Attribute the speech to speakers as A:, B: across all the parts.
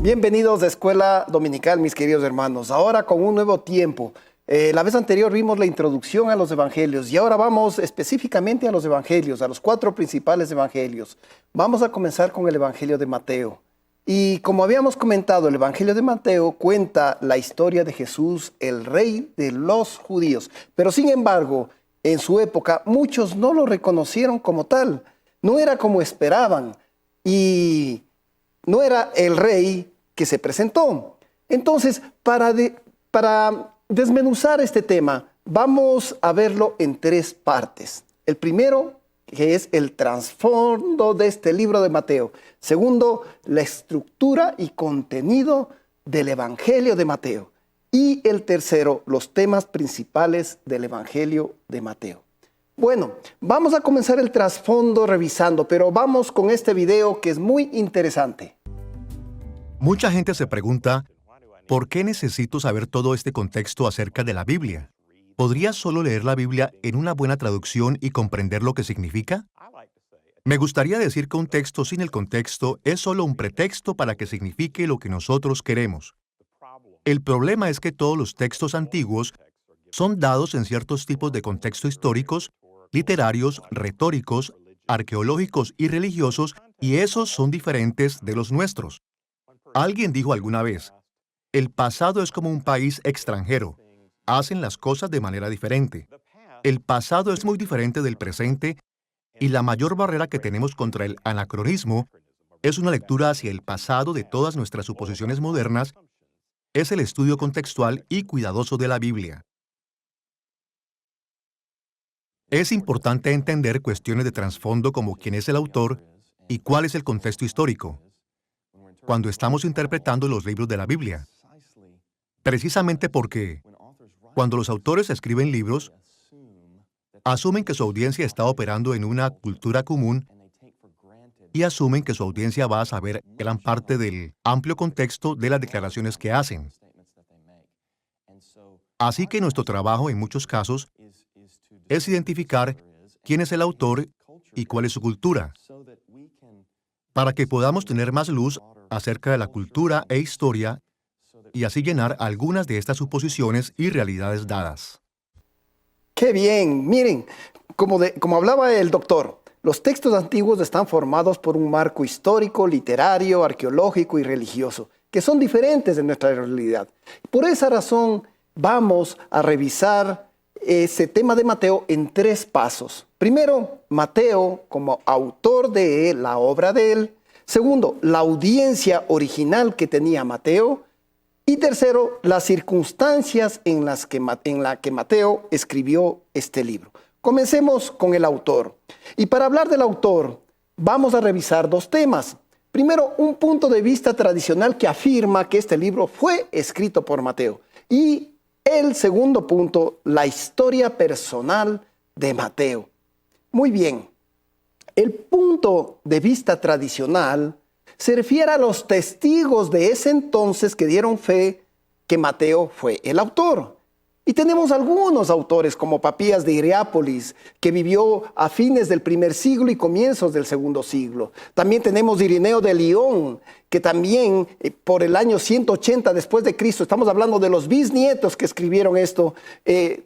A: Bienvenidos a Escuela Dominical, mis queridos hermanos. Ahora con un nuevo tiempo. La vez anterior vimos la introducción a los evangelios y ahora vamos específicamente a los evangelios, a los 4 principales evangelios. Vamos a comenzar con el evangelio de Mateo. Y como habíamos comentado, el evangelio de Mateo cuenta la historia de Jesús, el rey de los judíos. Pero sin embargo, en su época, muchos no lo reconocieron como tal. No era como esperaban y no era el rey que se presentó. Entonces, para desmenuzar este tema, vamos a verlo en 3 partes. El primero, que es el trasfondo de este libro de Mateo. Segundo, la estructura y contenido del evangelio de Mateo. Y el tercero, los temas principales del evangelio de Mateo. Bueno, vamos a comenzar el trasfondo revisando, pero vamos con este video que es muy interesante.
B: Mucha gente se pregunta, ¿por qué necesito saber todo este contexto acerca de la Biblia? ¿Podría solo leer la Biblia en una buena traducción y comprender lo que significa? Me gustaría decir que un texto sin el contexto es solo un pretexto para que signifique lo que nosotros queremos. El problema es que todos los textos antiguos son dados en ciertos tipos de contexto históricos, literarios, retóricos, arqueológicos y religiosos, y esos son diferentes de los nuestros. Alguien dijo alguna vez, el pasado es como un país extranjero. Hacen las cosas de manera diferente. El pasado es muy diferente del presente y la mayor barrera que tenemos contra el anacronismo es una lectura hacia el pasado de todas nuestras suposiciones modernas, es el estudio contextual y cuidadoso de la Biblia. Es importante entender cuestiones de trasfondo como quién es el autor y cuál es el contexto histórico cuando estamos interpretando los libros de la Biblia. Precisamente porque, cuando los autores escriben libros, asumen que su audiencia está operando en una cultura común y asumen que su audiencia va a saber gran parte del amplio contexto de las declaraciones que hacen. Así que nuestro trabajo, en muchos casos, es identificar quién es el autor y cuál es su cultura, para que podamos tener más luz acerca de la cultura e historia y así llenar algunas de estas suposiciones y realidades dadas.
A: ¡Qué bien! Miren, como hablaba el doctor, los textos antiguos están formados por un marco histórico, literario, arqueológico y religioso, que son diferentes de nuestra realidad. Por esa razón, vamos a revisar ese tema de Mateo en 3 pasos. Primero, Mateo como autor de la obra de él. Segundo, la audiencia original que tenía Mateo. Y tercero, las circunstancias en la que Mateo escribió este libro. Comencemos con el autor. Y para hablar del autor, vamos a revisar 2 temas. Primero, un punto de vista tradicional que afirma que este libro fue escrito por Mateo. Y el segundo punto, la historia personal de Mateo. Muy bien. El punto de vista tradicional se refiere a los testigos de ese entonces que dieron fe que Mateo fue el autor. Y tenemos algunos autores como Papías de Hierápolis, que vivió a fines del primer siglo y comienzos del segundo siglo. También tenemos Irineo de Lyon, que también por el año 180 después de Cristo, estamos hablando de los bisnietos que escribieron esto,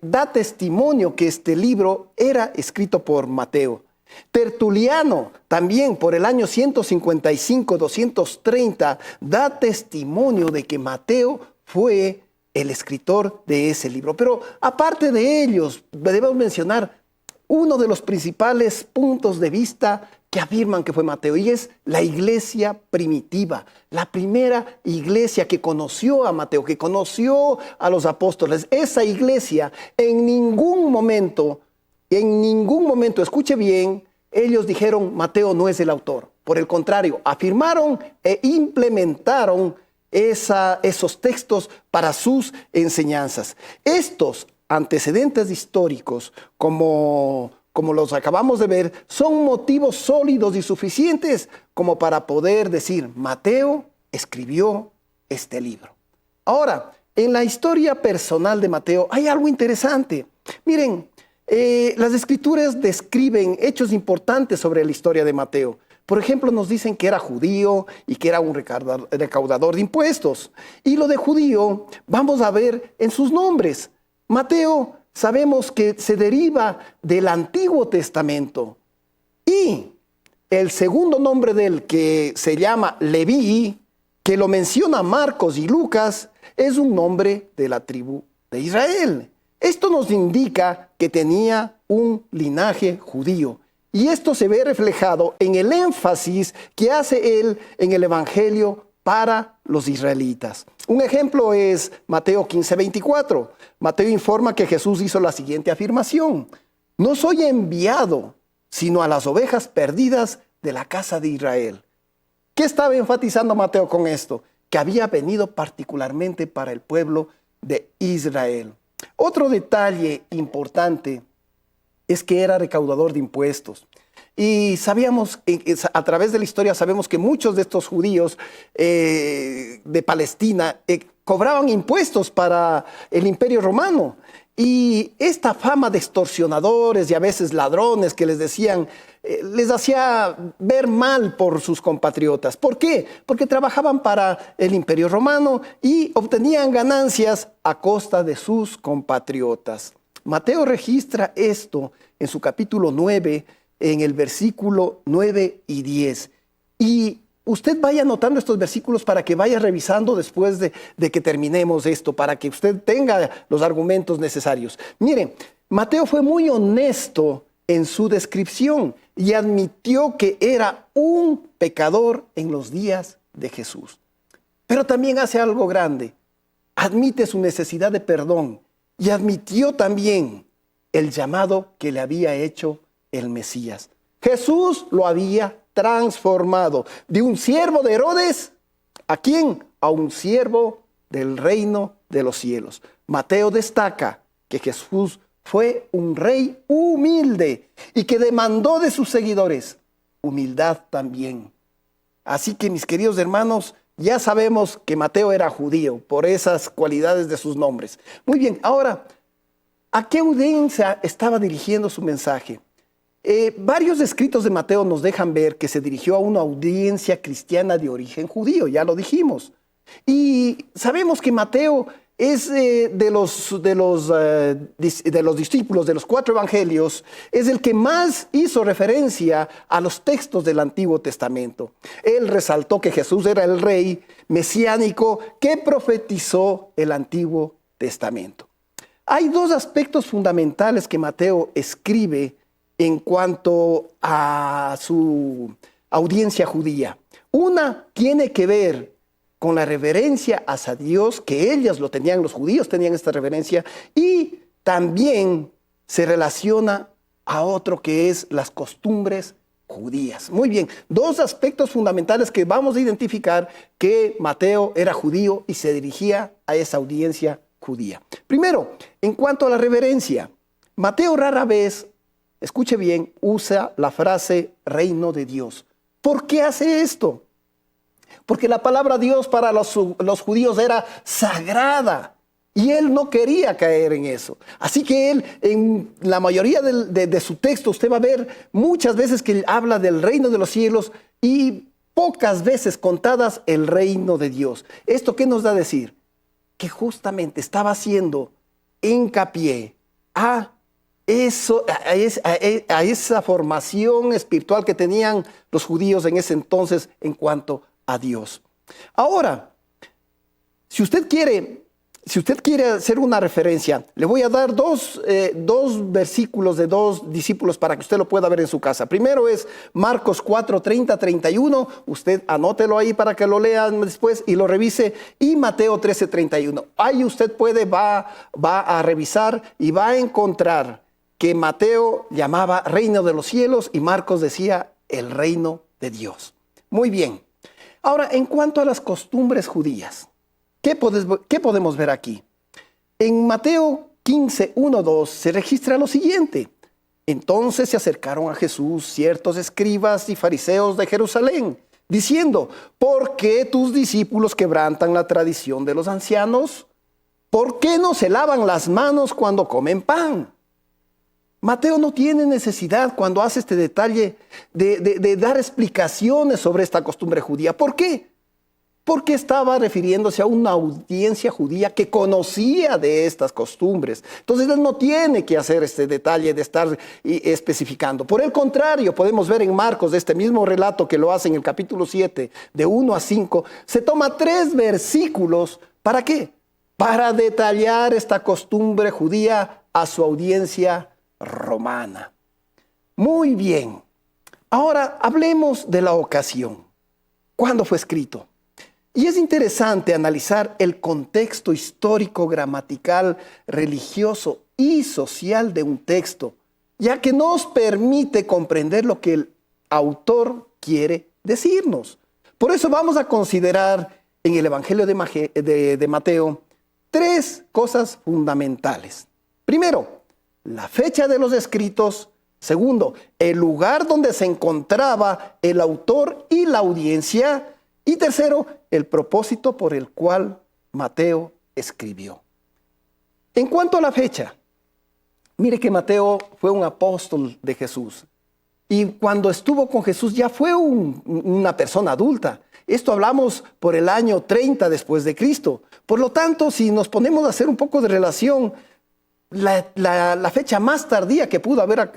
A: da testimonio que este libro era escrito por Mateo. Tertuliano, también por el año 155-230, da testimonio de que Mateo fue el escritor de ese libro. Pero aparte de ellos, debemos mencionar uno de los principales puntos de vista que afirman que fue Mateo, y es la iglesia primitiva, la primera iglesia que conoció a Mateo, que conoció a los apóstoles. Esa iglesia en ningún momento, escuche bien, ellos dijeron Mateo no es el autor. Por el contrario, afirmaron e implementaron esos textos para sus enseñanzas. Estos antecedentes históricos, como los acabamos de ver, son motivos sólidos y suficientes como para poder decir, Mateo escribió este libro. Ahora, en la historia personal de Mateo hay algo interesante. Miren, las escrituras describen hechos importantes sobre la historia de Mateo. Por ejemplo, nos dicen que era judío y que era un recaudador de impuestos. Y lo de judío vamos a ver en sus nombres. Mateo sabemos que se deriva del Antiguo Testamento. Y el segundo nombre de él, que se llama Leví, que lo menciona Marcos y Lucas, es un nombre de la tribu de Israel. Esto nos indica que tenía un linaje judío. Y esto se ve reflejado en el énfasis que hace él en el Evangelio para los israelitas. Un ejemplo es Mateo 15:24. Mateo informa que Jesús hizo la siguiente afirmación: no soy enviado, sino a las ovejas perdidas de la casa de Israel. ¿Qué estaba enfatizando Mateo con esto? Que había venido particularmente para el pueblo de Israel. Otro detalle importante es que era recaudador de impuestos. Y sabíamos, a través de la historia, sabemos que muchos de estos judíos de Palestina cobraban impuestos para el Imperio Romano. Y esta fama de extorsionadores y a veces ladrones que les decían, les hacía ver mal por sus compatriotas. ¿Por qué? Porque trabajaban para el Imperio Romano y obtenían ganancias a costa de sus compatriotas. Mateo registra esto en su capítulo 9, en el versículo 9 y 10. Y usted vaya anotando estos versículos para que vaya revisando después de que terminemos esto, para que usted tenga los argumentos necesarios. Miren, Mateo fue muy honesto en su descripción y admitió que era un pecador en los días de Jesús. Pero también hace algo grande. Admite su necesidad de perdón y admitió también el llamado que le había hecho el Mesías. Jesús lo había transformado de un siervo de Herodes, ¿a quién? A un siervo del reino de los cielos. Mateo destaca que Jesús fue un rey humilde y que demandó de sus seguidores humildad también. Así que, mis queridos hermanos, ya sabemos que Mateo era judío por esas cualidades de sus nombres. Muy bien, ahora, ¿a qué audiencia estaba dirigiendo su mensaje? Varios escritos de Mateo nos dejan ver que se dirigió a una audiencia cristiana de origen judío, ya lo dijimos. Y sabemos que Mateo es de los discípulos de los 4 evangelios, es el que más hizo referencia a los textos del Antiguo Testamento. Él resaltó que Jesús era el rey mesiánico que profetizó el Antiguo Testamento. Hay 2 aspectos fundamentales que Mateo escribe en cuanto a su audiencia judía. Una tiene que ver con la reverencia hacia Dios, que ellos lo tenían, los judíos tenían esta reverencia, y también se relaciona a otro que es las costumbres judías. Muy bien, 2 aspectos fundamentales que vamos a identificar que Mateo era judío y se dirigía a esa audiencia judía. Primero, en cuanto a la reverencia, Mateo rara vez, escuche bien, usa la frase reino de Dios. ¿Por qué hace esto? Porque la palabra Dios para los judíos era sagrada y él no quería caer en eso. Así que él, en la mayoría de su texto, usted va a ver muchas veces que él habla del reino de los cielos y pocas veces contadas el reino de Dios. ¿Esto qué nos da a decir? Que justamente estaba haciendo hincapié a esa formación espiritual que tenían los judíos en ese entonces en cuanto a Dios. Ahora, si usted quiere hacer una referencia, le voy a dar dos versículos de 2 discípulos para que usted lo pueda ver en su casa. Primero es Marcos 4, 30, 31. Usted anótelo ahí para que lo lean después y lo revise. Y Mateo 13, 31. Ahí usted va a revisar y va a encontrar que Mateo llamaba reino de los cielos y Marcos decía el reino de Dios. Muy bien. Ahora, en cuanto a las costumbres judías, ¿qué podemos ver aquí? En Mateo 15, 1, 2 se registra lo siguiente. Entonces se acercaron a Jesús ciertos escribas y fariseos de Jerusalén, diciendo, ¿por qué tus discípulos quebrantan la tradición de los ancianos? ¿Por qué no se lavan las manos cuando comen pan? Mateo no tiene necesidad cuando hace este detalle de dar explicaciones sobre esta costumbre judía. ¿Por qué? Porque estaba refiriéndose a una audiencia judía que conocía de estas costumbres. Entonces él no tiene que hacer este detalle de estar especificando. Por el contrario, podemos ver en Marcos, de este mismo relato que lo hace en el capítulo 7, de 1 a 5, se toma 3 versículos. ¿Para qué? Para detallar esta costumbre judía a su audiencia romana. Muy bien. Ahora hablemos de la ocasión. ¿Cuándo fue escrito? Y es interesante analizar el contexto histórico, gramatical, religioso y social de un texto, ya que nos permite comprender lo que el autor quiere decirnos. Por eso vamos a considerar en el Evangelio de Mateo 3 cosas fundamentales. Primero, la fecha de los escritos. Segundo, el lugar donde se encontraba el autor y la audiencia. Y tercero, el propósito por el cual Mateo escribió. En cuanto a la fecha, mire que Mateo fue un apóstol de Jesús. Y cuando estuvo con Jesús ya fue una persona adulta. Esto hablamos por el año 30 después de Cristo. Por lo tanto, si nos ponemos a hacer un poco de relación, la fecha más tardía que pudo haber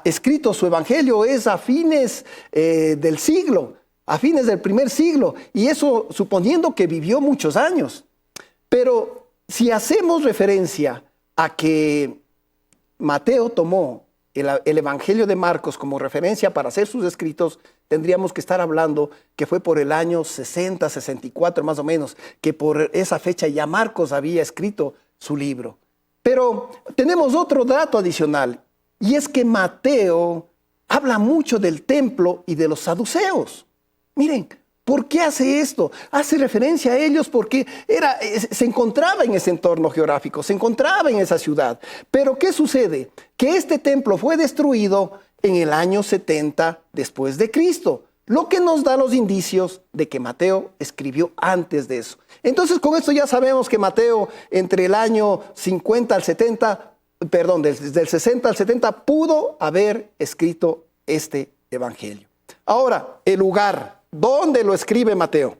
A: escrito su evangelio es a fines del siglo, a fines del primer siglo, y eso suponiendo que vivió muchos años. Pero si hacemos referencia a que Mateo tomó el evangelio de Marcos como referencia para hacer sus escritos, tendríamos que estar hablando que fue por el año 60, 64 más o menos, que por esa fecha ya Marcos había escrito su libro. Pero tenemos otro dato adicional, y es que Mateo habla mucho del templo y de los saduceos. Miren, ¿por qué hace esto? Hace referencia a ellos porque se encontraba en ese entorno geográfico, se encontraba en esa ciudad. Pero ¿qué sucede? Que este templo fue destruido en el año 70 después de Cristo, lo que nos da los indicios de que Mateo escribió antes de eso. Entonces, con esto ya sabemos que Mateo, entre el año 50 al 70, perdón, desde el 60 al 70, pudo haber escrito este evangelio. Ahora, el lugar. ¿Dónde lo escribe Mateo?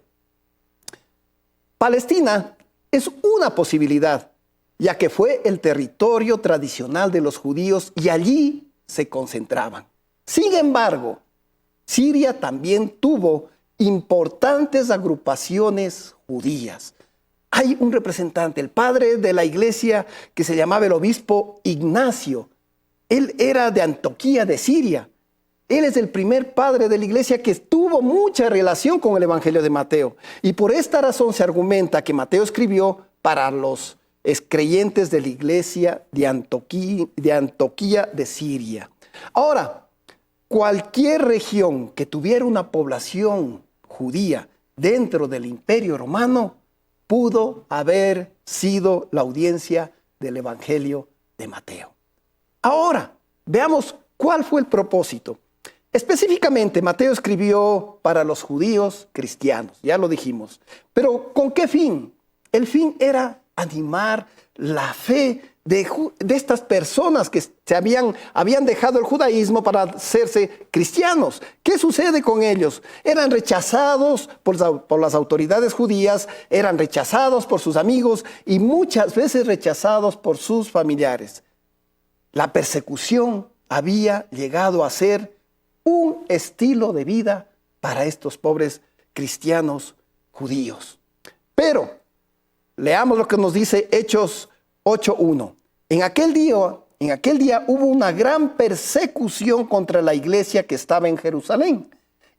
A: Palestina es una posibilidad, ya que fue el territorio tradicional de los judíos y allí se concentraban. Sin embargo, Siria también tuvo importantes agrupaciones judías. Hay un representante, el padre de la iglesia, que se llamaba el obispo Ignacio. Él era de Antioquía de Siria. Él es el primer padre de la iglesia que tuvo mucha relación con el evangelio de Mateo. Y por esta razón se argumenta que Mateo escribió para los creyentes de la iglesia de Antioquía de Siria. Ahora, cualquier región que tuviera una población judía dentro del Imperio Romano pudo haber sido la audiencia del evangelio de Mateo. Ahora, veamos cuál fue el propósito. Específicamente, Mateo escribió para los judíos cristianos, ya lo dijimos. Pero ¿con qué fin? El fin era animar la fe de estas personas que habían dejado el judaísmo para hacerse cristianos. ¿Qué sucede con ellos? Eran rechazados por las autoridades judías, eran rechazados por sus amigos y muchas veces rechazados por sus familiares. La persecución había llegado a ser un estilo de vida para estos pobres cristianos judíos. Pero leamos lo que nos dice Hechos 8:1. En aquel día hubo una gran persecución contra la iglesia que estaba en Jerusalén,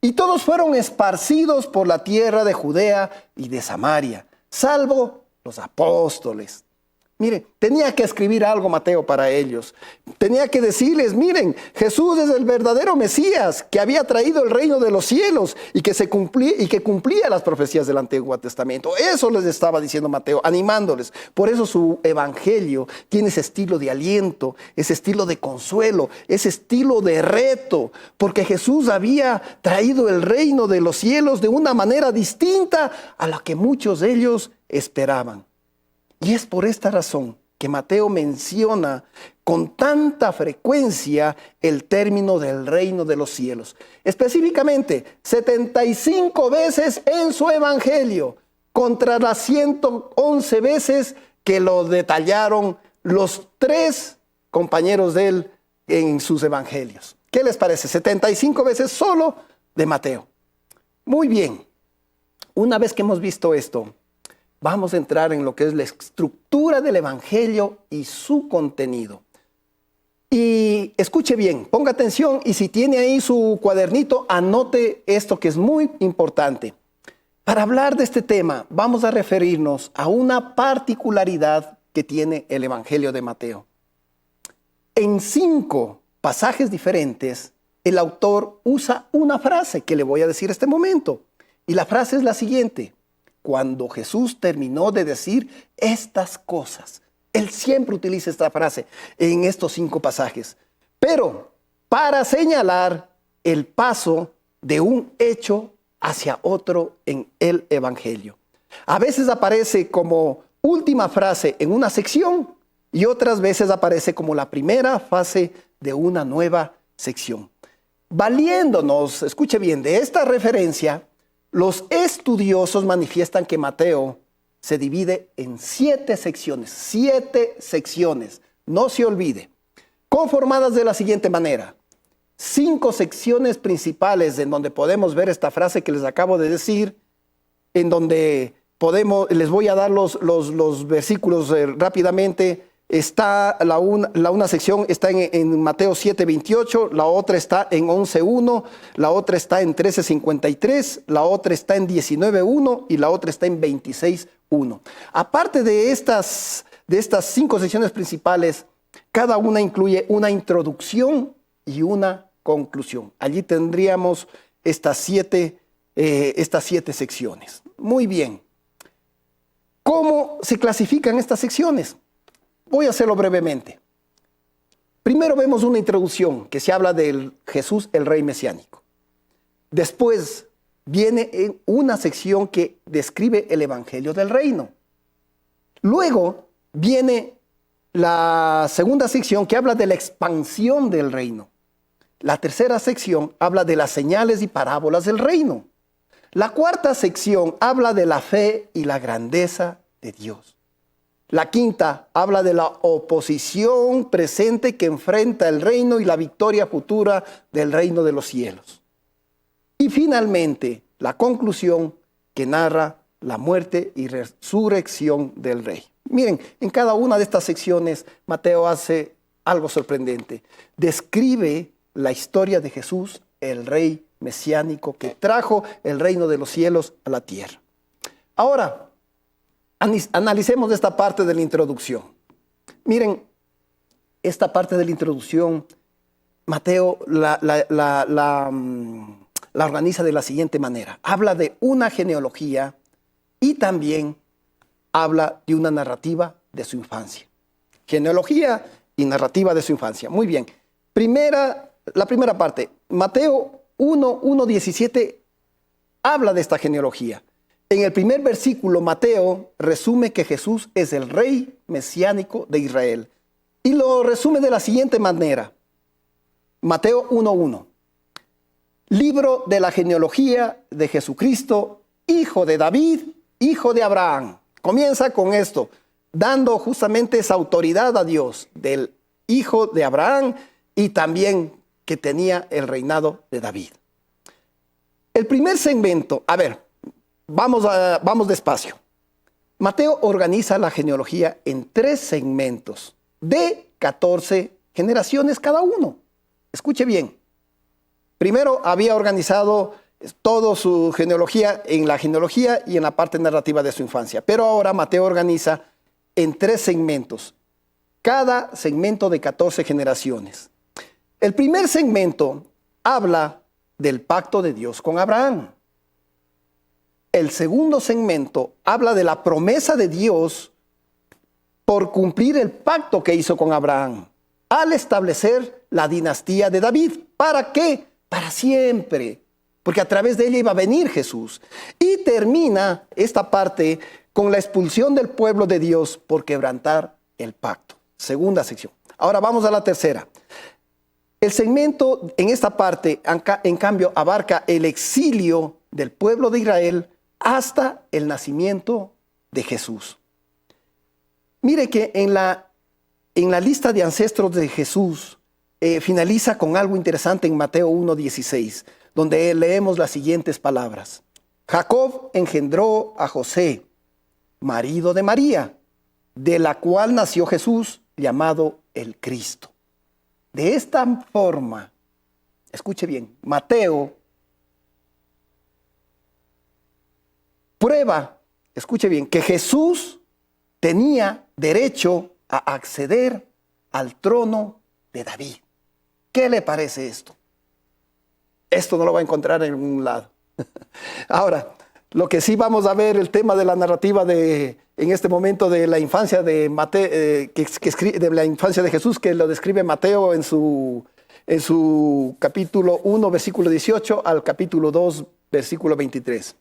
A: y todos fueron esparcidos por la tierra de Judea y de Samaria, salvo los apóstoles. Mire, tenía que escribir algo Mateo para ellos. Tenía que decirles, miren, Jesús es el verdadero Mesías que había traído el reino de los cielos y que cumplía las profecías del Antiguo Testamento. Eso les estaba diciendo Mateo, animándoles. Por eso su evangelio tiene ese estilo de aliento, ese estilo de consuelo, ese estilo de reto, porque Jesús había traído el reino de los cielos de una manera distinta a la que muchos de ellos esperaban. Y es por esta razón que Mateo menciona con tanta frecuencia el término del reino de los cielos. Específicamente, 75 veces en su evangelio, contra las 111 veces que lo detallaron los 3 compañeros de él en sus evangelios. ¿Qué les parece? 75 veces solo de Mateo. Muy bien. Una vez que hemos visto esto, vamos a entrar en lo que es la estructura del evangelio y su contenido. Y escuche bien, ponga atención y si tiene ahí su cuadernito, anote esto que es muy importante. Para hablar de este tema, vamos a referirnos a una particularidad que tiene el evangelio de Mateo. En 5 pasajes diferentes, el autor usa una frase que le voy a decir en este momento. Y la frase es la siguiente. Cuando Jesús terminó de decir estas cosas, él siempre utiliza esta frase en estos 5 pasajes, pero para señalar el paso de un hecho hacia otro en el evangelio. A veces aparece como última frase en una sección y otras veces aparece como la primera fase de una nueva sección. Valiéndonos, escuche bien, de esta referencia, los estudiosos manifiestan que Mateo se divide en 7 secciones. 7 secciones, no se olvide. Conformadas de la siguiente manera. 5 secciones principales en donde podemos ver esta frase que les acabo de decir, en donde les voy a dar los versículos rápidamente. Está una sección está en Mateo 7:28, la otra está en 11:1, la otra está en 13:53, la otra está en 19:1 y la otra está en 26:1. Aparte de estas 5 secciones principales, cada una incluye una introducción y una conclusión. Allí tendríamos estas 7 secciones. Muy bien. ¿Cómo se clasifican estas secciones? Voy a hacerlo brevemente. Primero vemos una introducción que se habla de Jesús, el rey mesiánico. Después viene una sección que describe el evangelio del reino. Luego viene la segunda sección que habla de la expansión del reino. La tercera sección habla de las señales y parábolas del reino. La cuarta sección habla de la fe y la grandeza de Dios. La quinta habla de la oposición presente que enfrenta el reino y la victoria futura del reino de los cielos. Y finalmente, la conclusión que narra la muerte y resurrección del rey. Miren, en cada una de estas secciones, Mateo hace algo sorprendente. Describe la historia de Jesús, el rey mesiánico que trajo el reino de los cielos a la tierra. Ahora, analicemos esta parte de la introducción. Miren, esta parte de la introducción, Mateo la organiza de la siguiente manera. Habla de una genealogía y también habla de una narrativa de su infancia. Genealogía y narrativa de su infancia. Muy bien. La primera parte, Mateo 1:17, habla de esta genealogía. En el primer versículo, Mateo resume que Jesús es el rey mesiánico de Israel. Y lo resume de la siguiente manera. Mateo 1:1. Libro de la genealogía de Jesucristo, hijo de David, hijo de Abraham. Comienza con esto, dando justamente esa autoridad a Dios del hijo de Abraham y también que tenía el reinado de David. El primer segmento, vamos despacio. Mateo organiza la genealogía en 3 segmentos de 14 generaciones cada uno. Escuche bien. Primero había organizado toda su genealogía en la genealogía y en la parte narrativa de su infancia. Pero ahora Mateo organiza en 3 segmentos, cada segmento de 14 generaciones. El primer segmento habla del pacto de Dios con Abraham. El segundo segmento habla de la promesa de Dios por cumplir el pacto que hizo con Abraham al establecer la dinastía de David. ¿Para qué? Para siempre, porque a través de ella iba a venir Jesús. Y termina esta parte con la expulsión del pueblo de Dios por quebrantar el pacto. Segunda sección. Ahora vamos a la tercera. El segmento en esta parte, en cambio, abarca el exilio del pueblo de Israel hasta el nacimiento de Jesús. Mire que en la lista de ancestros de Jesús finaliza con algo interesante en Mateo 1:16, donde leemos las siguientes palabras. Jacob engendró a José, marido de María, de la cual nació Jesús, llamado el Cristo. De esta forma, escuche bien, Mateo prueba, escuche bien, que Jesús tenía derecho a acceder al trono de David. ¿Qué le parece esto? Esto no lo va a encontrar en ningún lado. Ahora, lo que sí vamos a ver, el tema de la narrativa en este momento de la infancia de Mateo, de la infancia de Jesús, que lo describe Mateo en su capítulo 1, versículo 18 al capítulo 2, versículo 23.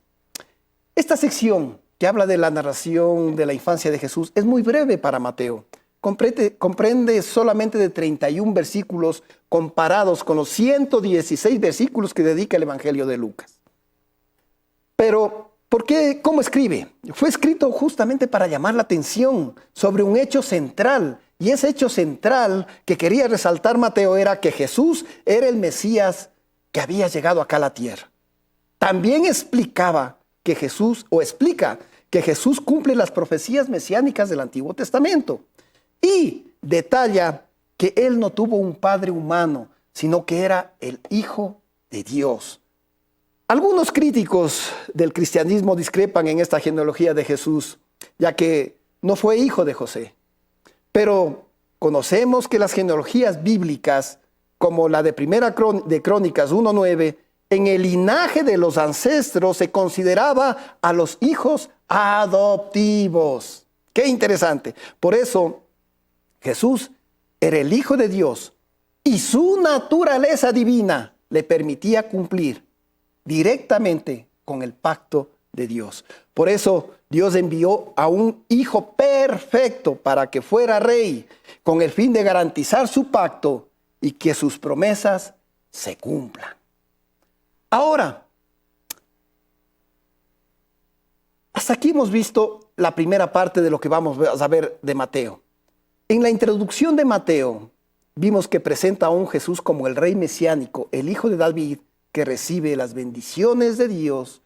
A: Esta sección que habla de la narración de la infancia de Jesús es muy breve para Mateo. Comprende solamente de 31 versículos comparados con los 116 versículos que dedica el Evangelio de Lucas. Pero, ¿por qué? ¿Cómo escribe? Fue escrito justamente para llamar la atención sobre un hecho central. Y ese hecho central que quería resaltar Mateo era que Jesús era el Mesías que había llegado acá a la tierra. También explica que Jesús cumple las profecías mesiánicas del Antiguo Testamento. Y detalla que él no tuvo un padre humano, sino que era el Hijo de Dios. Algunos críticos del cristianismo discrepan en esta genealogía de Jesús, ya que no fue hijo de José. Pero conocemos que las genealogías bíblicas, como la de de Crónicas 1:9, en el linaje de los ancestros se consideraba a los hijos adoptivos. Qué interesante. Por eso, Jesús era el Hijo de Dios y su naturaleza divina le permitía cumplir directamente con el pacto de Dios. Por eso Dios envió a un Hijo perfecto para que fuera rey, con el fin de garantizar su pacto y que sus promesas se cumplan. Ahora, hasta aquí hemos visto la primera parte de lo que vamos a ver de Mateo. En la introducción de Mateo, vimos que presenta a un Jesús como el rey mesiánico, el hijo de David, que recibe las bendiciones de Dios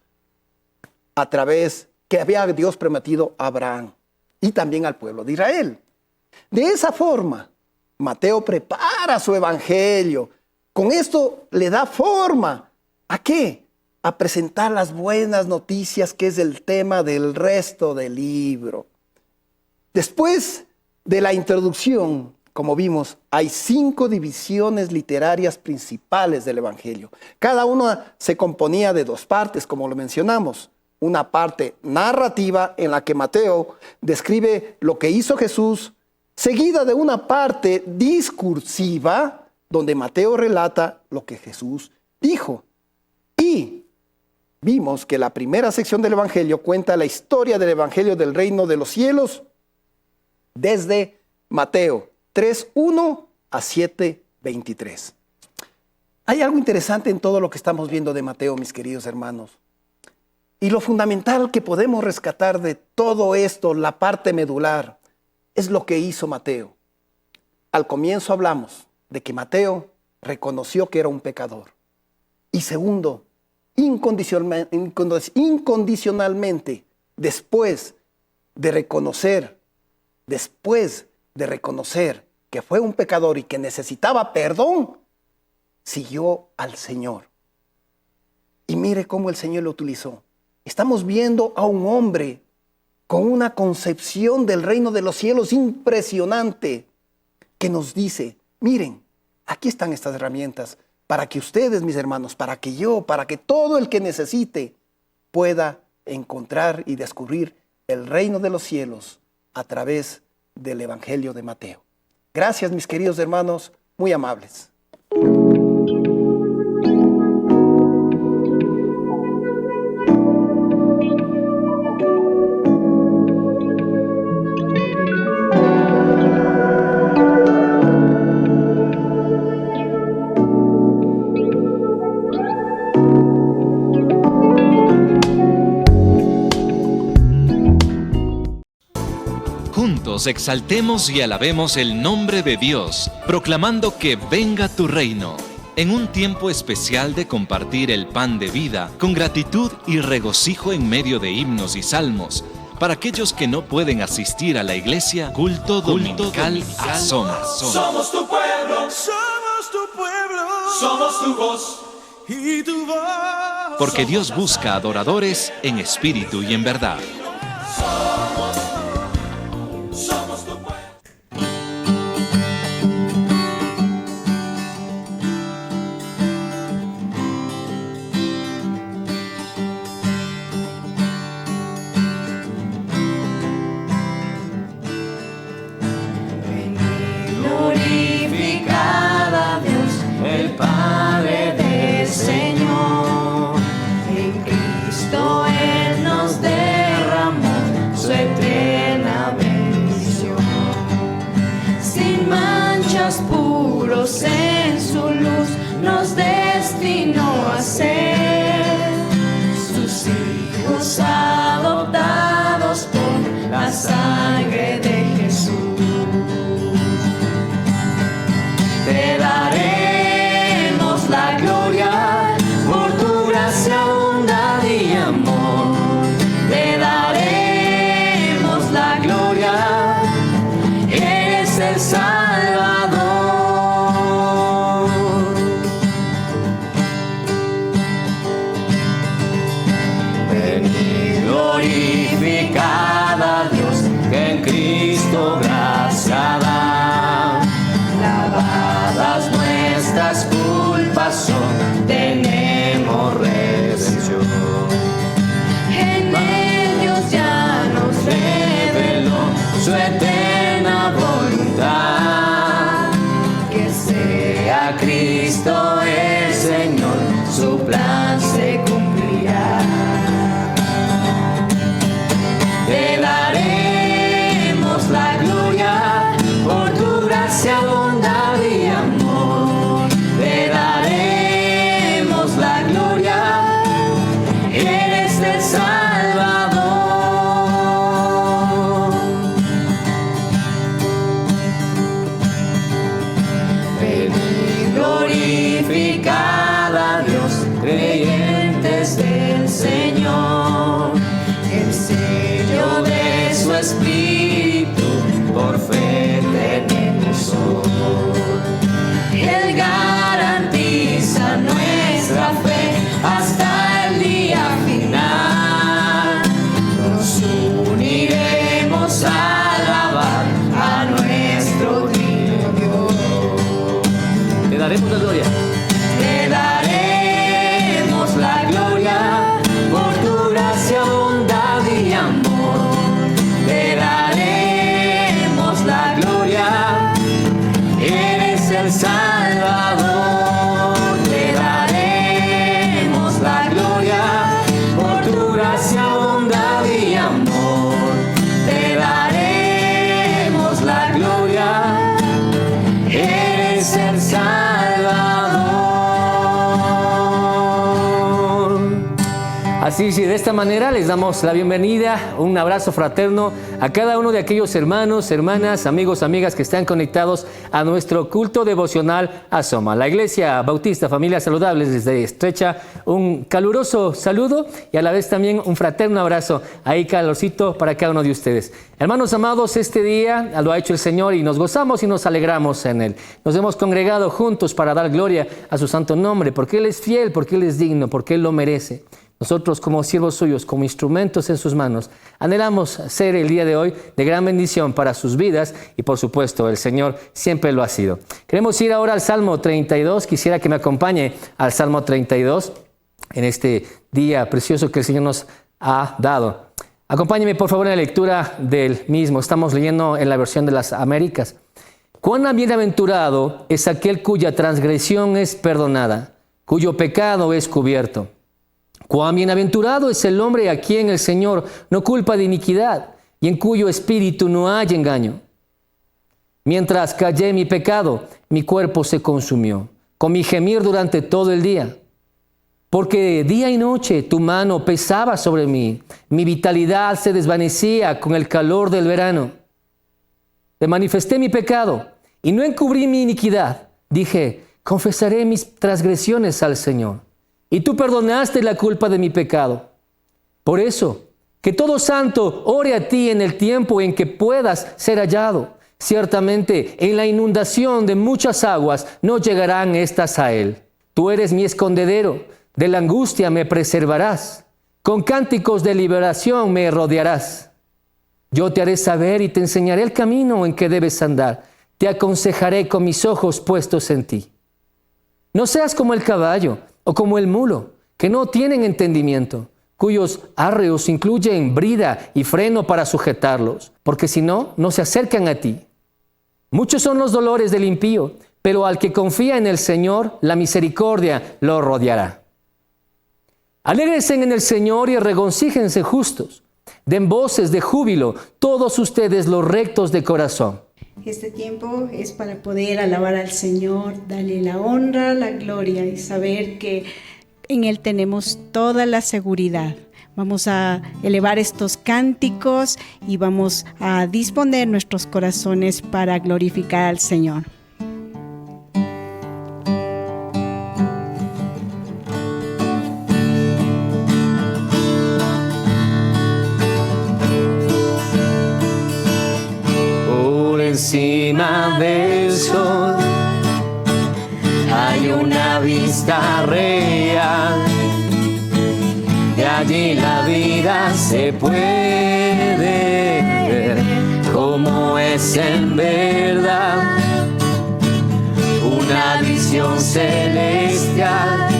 A: a través que había Dios prometido a Abraham y también al pueblo de Israel. De esa forma, Mateo prepara su evangelio. Con esto le da forma. ¿A qué? A presentar las buenas noticias, que es el tema del resto del libro. Después de la introducción, como vimos, hay 5 divisiones literarias principales del Evangelio. Cada una se componía de 2 partes, como lo mencionamos. Una parte narrativa en la que Mateo describe lo que hizo Jesús, seguida de una parte discursiva donde Mateo relata lo que Jesús dijo. Y vimos que la primera sección del Evangelio cuenta la historia del Evangelio del reino de los cielos desde Mateo 3:1 a 7:23. Hay algo interesante en todo lo que estamos viendo de Mateo, mis queridos hermanos. Y lo fundamental que podemos rescatar de todo esto, la parte medular, es lo que hizo Mateo. Al comienzo hablamos de que Mateo reconoció que era un pecador. Y segundo, incondicionalmente, después de reconocer que fue un pecador y que necesitaba perdón, siguió al Señor. Y mire cómo el Señor lo utilizó. Estamos viendo a un hombre con una concepción del reino de los cielos impresionante, que nos dice, miren, aquí están estas herramientas para que ustedes, mis hermanos, para que yo, para que todo el que necesite pueda encontrar y descubrir el reino de los cielos a través del Evangelio de Mateo. Gracias, mis queridos hermanos, muy amables.
C: Juntos exaltemos y alabemos el nombre de Dios, proclamando que venga tu reino. En un tiempo especial de compartir el pan de vida, con gratitud y regocijo en medio de himnos y salmos, para aquellos que no pueden asistir a la iglesia, culto dominical Asoma.
D: Somos tu pueblo, somos tu voz y tu voz.
C: Porque Dios busca adoradores en espíritu y en verdad.
D: Somos tu pueblo.
E: Glorificad a Dios, el Padre del Señor. En Cristo Él nos derramó su eterna bendición. Sin manchas, puros en su luz, nos destinó a ser sus hijos adoptados por la sangre de Jesús. Te daremos la gloria por tu gracia bondad y amor. Te daremos la gloria, eres el Salvador. Venid, glorificad a Dios, que en Cristo gracia da. Lavadas nuestras culpas son, tenemos redención. En Él Dios ya nos reveló su eterna voluntad. Que sea Cristo el Señor, su plan se cumplirá. Te daremos la gloria por tu gracia, bondad y amor. Te daremos la gloria, eres el Salvador. Venid, glorificad a Dios, creyentes del Señor. El sello de su Espíritu por fe tenemos hoy. Él garantiza nuestra fe hasta el día final. Nos uniremos a alabar a nuestro Dios. Te daremos la gloria. Te daremos la gloria por tu gracia, bondad y amor. Te daremos la gloria, eres el Salvador. Te daremos la gloria por tu gracia, bondad y amor. Te daremos la gloria, eres el Salvador. Así, de esta manera les damos la bienvenida, un abrazo fraterno a cada uno de aquellos hermanos, hermanas, amigos, amigas que están conectados a nuestro culto devocional Asoma. La Iglesia Bautista Familias Saludables desde Estrecha, un caluroso saludo y a la vez también un fraterno abrazo ahí calorcito para cada uno de ustedes. Hermanos amados, este día lo ha hecho el Señor y nos gozamos y nos alegramos en Él. Nos hemos congregado juntos para dar gloria a su santo nombre, porque Él es fiel, porque Él es digno, porque Él lo merece. nosotros como siervos suyos, como instrumentos en sus manos, anhelamos ser el día de hoy de gran bendición para sus vidas y por supuesto el Señor siempre lo ha sido. Queremos ir ahora al Salmo 32. Quisiera que me acompañe al Salmo 32 en este día precioso que el Señor nos ha dado. Acompáñeme por favor en la lectura del mismo. Estamos leyendo en la versión de las Américas. Cuán bienaventurado es aquel cuya transgresión es perdonada, cuyo pecado es cubierto. Cuán bienaventurado es el hombre a quien el Señor no culpa de iniquidad y en cuyo espíritu no hay engaño. Mientras callé mi pecado, mi cuerpo se consumió, con mi gemir durante todo el día. Porque día y noche tu mano pesaba sobre mí, mi vitalidad se desvanecía con el calor del verano. Te manifesté mi pecado y no encubrí mi iniquidad. Dije, confesaré mis transgresiones al Señor. Y tú perdonaste la culpa de mi pecado. Por eso, que todo santo ore a ti en el tiempo en que puedas ser hallado. Ciertamente, en la inundación de muchas aguas no llegarán estas a él. Tú eres mi escondedero, de la angustia me preservarás. Con cánticos de liberación me rodearás. Yo te haré saber y te enseñaré el camino en que debes andar. Te aconsejaré con mis ojos puestos en ti. No seas como el caballo o como el mulo, que no tienen entendimiento, cuyos arreos incluyen brida y freno para sujetarlos, porque si no, no se acercan a ti. Muchos son los dolores del impío, pero al que confía en el Señor, la misericordia lo rodeará. Alégrense en el Señor y regocíjense justos. Den voces de júbilo todos ustedes los rectos de corazón.
F: Este tiempo es para poder alabar al Señor, darle la honra, la gloria y saber que en Él tenemos toda la seguridad. Vamos a elevar estos cánticos y vamos a disponer nuestros corazones para glorificar al Señor.
E: Encima del sol hay una vista real, de allí la vida se puede ver como es en verdad, una visión celestial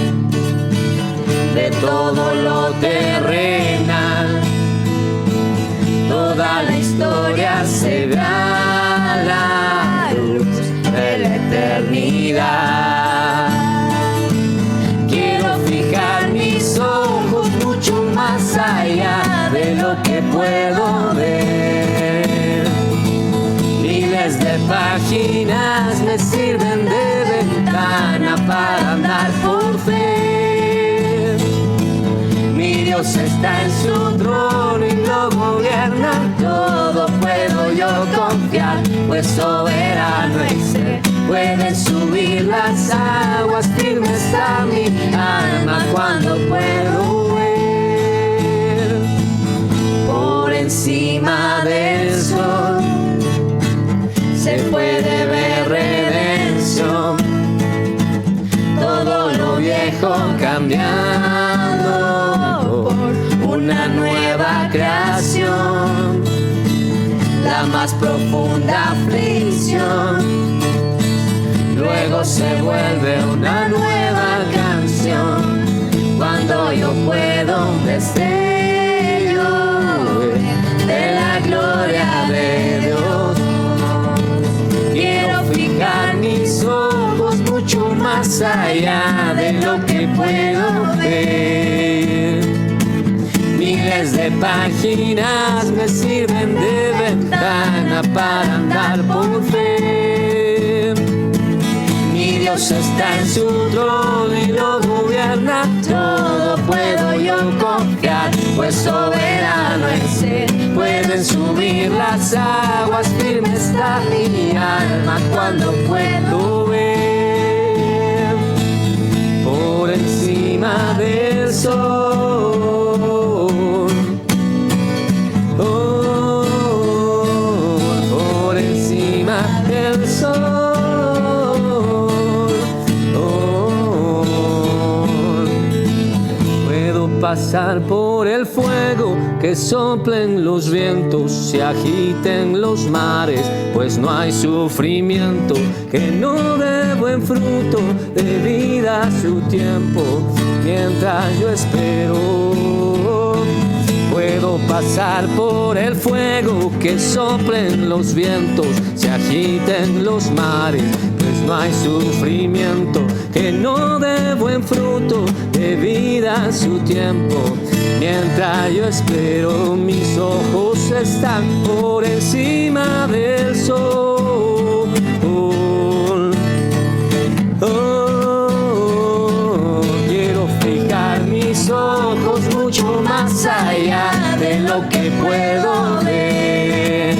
E: de todo lo terrenal, toda la historia se ve a la luz de la eternidad. Quiero fijar mis ojos mucho más allá de lo que puedo ver. Miles de páginas me sirven de ventana para andar por fe. Mi Dios está en su trono y lo gobierna todo, puedo yo confiar, pues soberano es Él. Pueden subir las aguas, firme está mi alma cuando puedo ver. Por encima del sol se puede ver redención, todo lo viejo cambiando por una nueva creación, la más profunda aflicción luego se vuelve una nueva canción, cuando yo puedo un destello de la gloria de Dios. Quiero fijar mis ojos mucho más allá de lo que puedo ver. Miles de páginas me sirven de ventana para andar por fe. Mi Dios está en su trono y lo gobierna todo, puedo yo confiar, pues soberano es Él. Pueden subir las aguas, firme está mi alma cuando puedo ver. Por encima del sol, por encima del sol. pasar por el fuego, que soplen los vientos, se agiten los mares, pues no hay sufrimiento que no dé buen fruto, de vida su tiempo, mientras yo espero. Puedo pasar por el fuego, que soplen los vientos, se agiten los mares, pues no hay sufrimiento que no dé buen fruto, de vida su tiempo, mientras yo espero. Mis ojos están por encima del sol. Quiero fijar mis ojos mucho más allá de lo que puedo ver.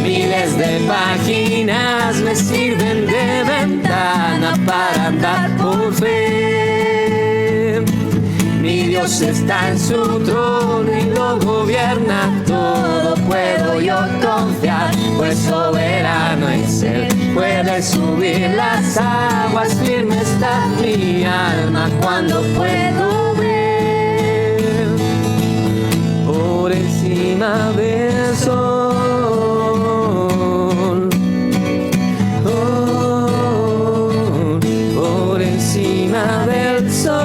E: Miles de páginas me sirven de ventana para andar por fe. Mi Dios está en su trono y lo gobierna todo. Puedo yo confiar, pues soberano es Él. Puede subir las aguas, firme está mi alma cuando puedo ver por encima del sol. Por encima del sol.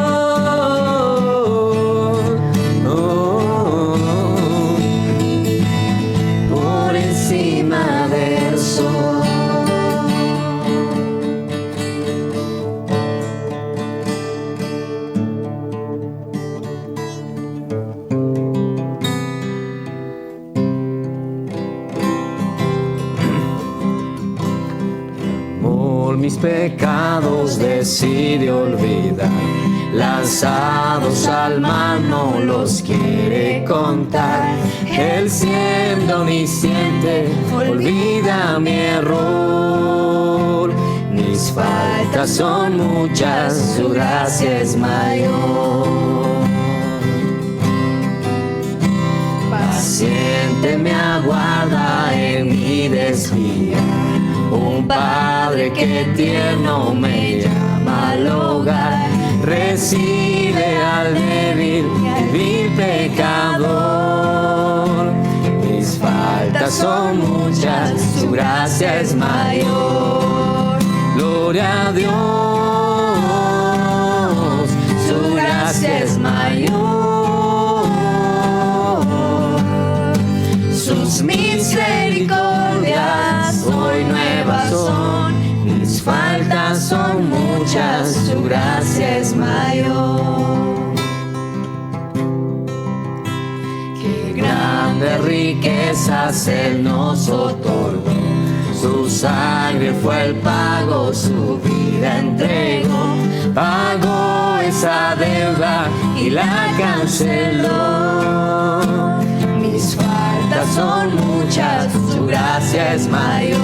E: Por encima del sol. Mis pecados decide olvidar, lanzados al mar no los quiere contar. Él siendo omnisciente olvida mi error. Mis faltas son muchas, su gracia es mayor. Paciente me aguarda en mi desvío, un padre que tierno me llama al hogar, recibe al débil pecador. Mis faltas son muchas, su gracia es mayor. Gloria a Dios, su gracia es mayor. Sus misericordias hoy nuevas son, mis faltas son muchas, su gracia es mayor. Qué grandes riquezas Él nos otorgó, su sangre fue el pago, su vida entregó, pagó esa deuda y la canceló. Mis faltas son muchas, su gracia es mayor.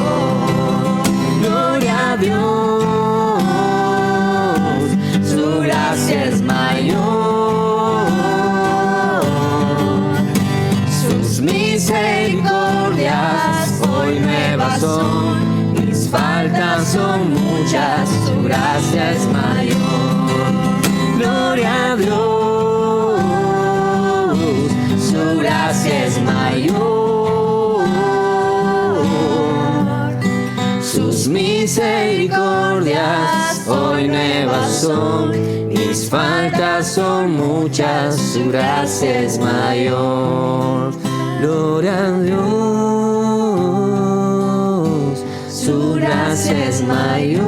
E: Gloria a Dios, su gracia es mayor. Sus misericordias hoy nuevas son, mis faltas son muchas, su gracia es mayor. Gloria a Dios, su gracia es mayor. Sus misericordias hoy nuevas son, mis faltas son muchas, su gracia es mayor. Gloria a Dios, su gracia es mayor.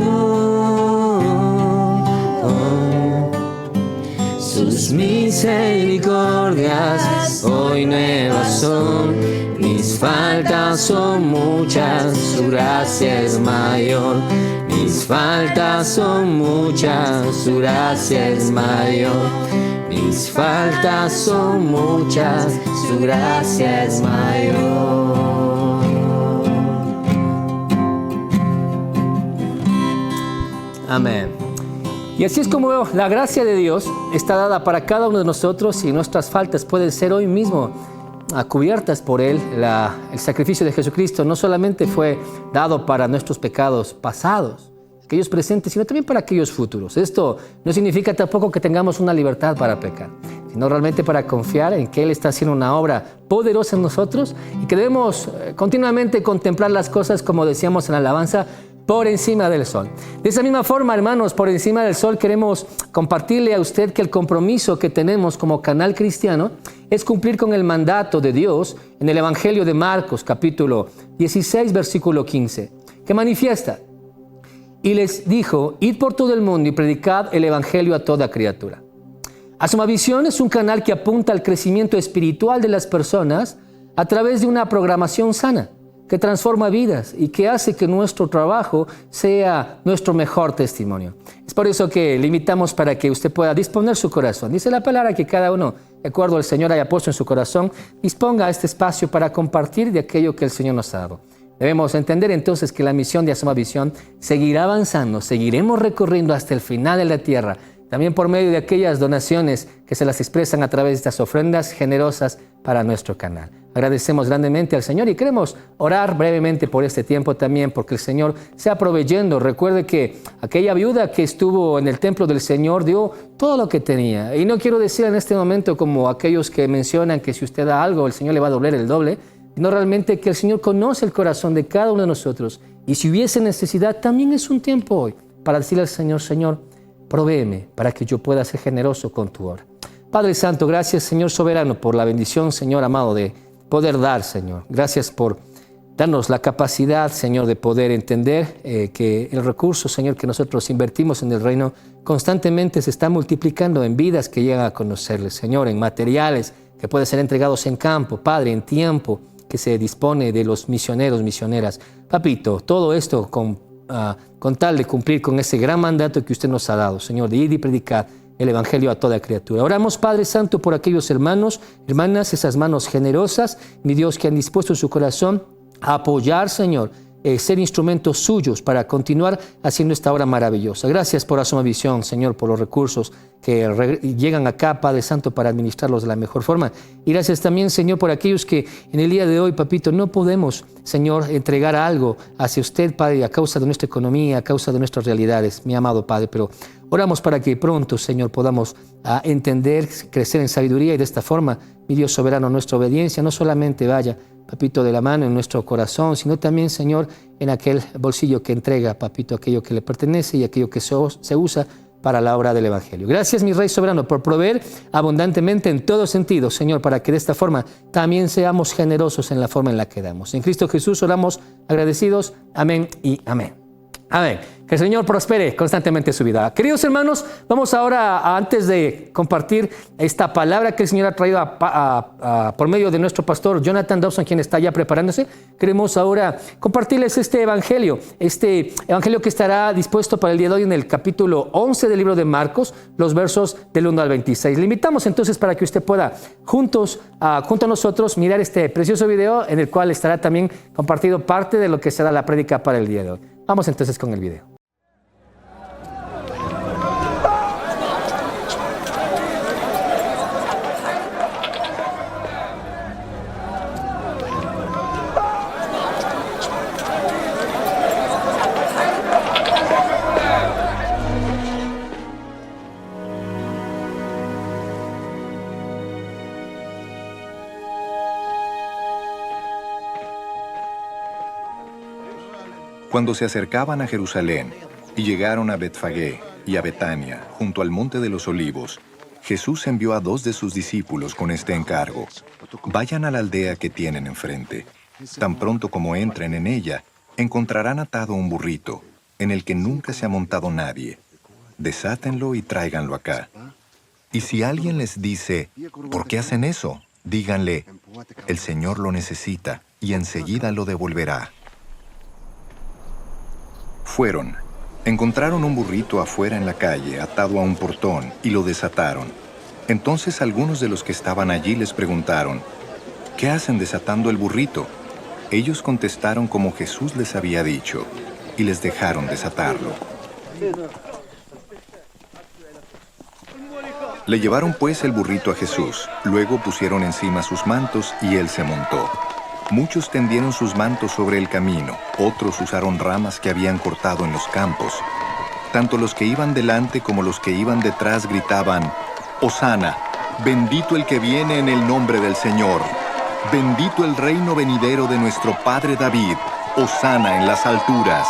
E: Sus misericordias hoy nuevas son, mis faltas son muchas, su gracia es mayor. Mis faltas son muchas, su gracia es mayor. Mis faltas son muchas, su gracia es mayor. Amén. Y así es como la gracia de Dios está dada para cada uno de nosotros y nuestras faltas pueden ser hoy mismo cubiertas por Él. El sacrificio de Jesucristo no solamente fue dado para nuestros pecados pasados, aquellos presentes, sino también para aquellos futuros. Esto no significa tampoco que tengamos una libertad para pecar, sino realmente para confiar en que Él está haciendo una obra poderosa en nosotros y que debemos continuamente contemplar las cosas, como decíamos en la alabanza, por encima del sol. De esa misma forma, hermanos, por encima del sol queremos compartirle a usted que el compromiso que tenemos como canal cristiano es cumplir con el mandato de Dios en el Evangelio de Marcos, capítulo 16, versículo 15, que manifiesta: y les dijo, id por todo el mundo y predicad el Evangelio a toda criatura. Asomavisión es un canal que apunta al crecimiento espiritual de las personas a través de una programación sana, que transforma vidas y que hace que nuestro trabajo sea nuestro mejor testimonio. Es por eso que le invitamos para que usted pueda disponer su corazón. Dice la palabra que cada uno, de acuerdo al Señor haya puesto en su corazón, disponga este espacio para compartir de aquello que el Señor nos ha dado. Debemos entender entonces que la misión de Asomavisión seguirá avanzando, seguiremos recorriendo hasta el final de la tierra, también por medio de aquellas donaciones que se las expresan a través de estas ofrendas generosas para nuestro canal. Agradecemos grandemente al Señor y queremos orar brevemente por este tiempo también, porque el Señor sea proveyendo. Recuerde que aquella viuda que estuvo en el templo del Señor dio todo lo que tenía. Y no quiero decir en este momento como aquellos que mencionan que si usted da algo, el Señor le va a doblar el doble, sino realmente que el Señor conoce el corazón de cada uno de nosotros. Y si hubiese necesidad, también es un tiempo hoy para decirle al Señor: Señor, provéeme para que yo pueda ser generoso con tu obra. Padre Santo, gracias, Señor soberano, por la bendición, Señor amado, de poder dar, Señor. Gracias por darnos la capacidad, Señor, de poder entender que el recurso, Señor, que nosotros invertimos en el reino constantemente se está multiplicando en vidas que llegan a conocerle, Señor, en materiales que pueden ser entregados en campo, Padre, en tiempo que se dispone de los misioneros, misioneras. Papito, todo esto con tal de cumplir con ese gran mandato que usted nos ha dado, Señor, de ir y predicar el Evangelio a toda criatura. Oramos, Padre Santo, por aquellos hermanos, hermanas, esas manos generosas, mi Dios, que han dispuesto su corazón a apoyar, Señor, ser instrumentos suyos para continuar haciendo esta obra maravillosa. Gracias por Asomavisión, Señor, por los recursos que llegan acá, Padre Santo, para administrarlos de la mejor forma. Y gracias también, Señor, por aquellos que en el día de hoy, Papito, no podemos, Señor, entregar algo hacia usted, Padre, a causa de nuestra economía, a causa de nuestras realidades, mi amado Padre, pero oramos para que pronto, Señor, podamos entender, crecer en sabiduría y de esta forma, mi Dios soberano, nuestra obediencia no solamente vaya, Papito, de la mano en nuestro corazón, sino también, Señor, en aquel bolsillo que entrega, Papito, aquello que le pertenece y aquello que se usa para la obra del Evangelio. Gracias, mi Rey soberano, por proveer abundantemente en todo sentido, Señor, para que de esta forma también seamos generosos en la forma en la que damos. En Cristo Jesús oramos agradecidos. Amén y amén. Amén. Que el Señor prospere constantemente su vida. Queridos hermanos, vamos ahora, antes de compartir esta palabra que el Señor ha traído por medio de nuestro pastor Jonathan Dobson, quien está ya preparándose, queremos ahora compartirles este evangelio que estará dispuesto para el día de hoy en el capítulo 11 del libro de Marcos, los versos del 1 al 26. Le invitamos entonces para que usted pueda junto a nosotros mirar este precioso video en el cual estará también compartido parte de lo que será la prédica para el día de hoy. Vamos entonces con el video.
G: Cuando se acercaban a Jerusalén y llegaron a Betfagé y a Betania, junto al monte de los Olivos, Jesús envió a 2 de sus discípulos con este encargo: vayan a la aldea que tienen enfrente. Tan pronto como entren en ella, encontrarán atado un burrito, en el que nunca se ha montado nadie. Desátenlo y tráiganlo acá. Y si alguien les dice, ¿por qué hacen eso?, díganle, el Señor lo necesita y enseguida lo devolverá. Fueron, encontraron un burrito afuera en la calle, atado a un portón, y lo desataron. Entonces algunos de los que estaban allí les preguntaron, ¿qué hacen desatando el burrito? Ellos contestaron como Jesús les había dicho, y les dejaron desatarlo. Le llevaron pues el burrito a Jesús, luego pusieron encima sus mantos y él se montó. Muchos tendieron sus mantos sobre el camino, otros usaron ramas que habían cortado en los campos. Tanto los que iban delante como los que iban detrás gritaban: «Hosana, bendito el que viene en el nombre del Señor. Bendito el reino venidero de nuestro Padre David. Hosana en las alturas».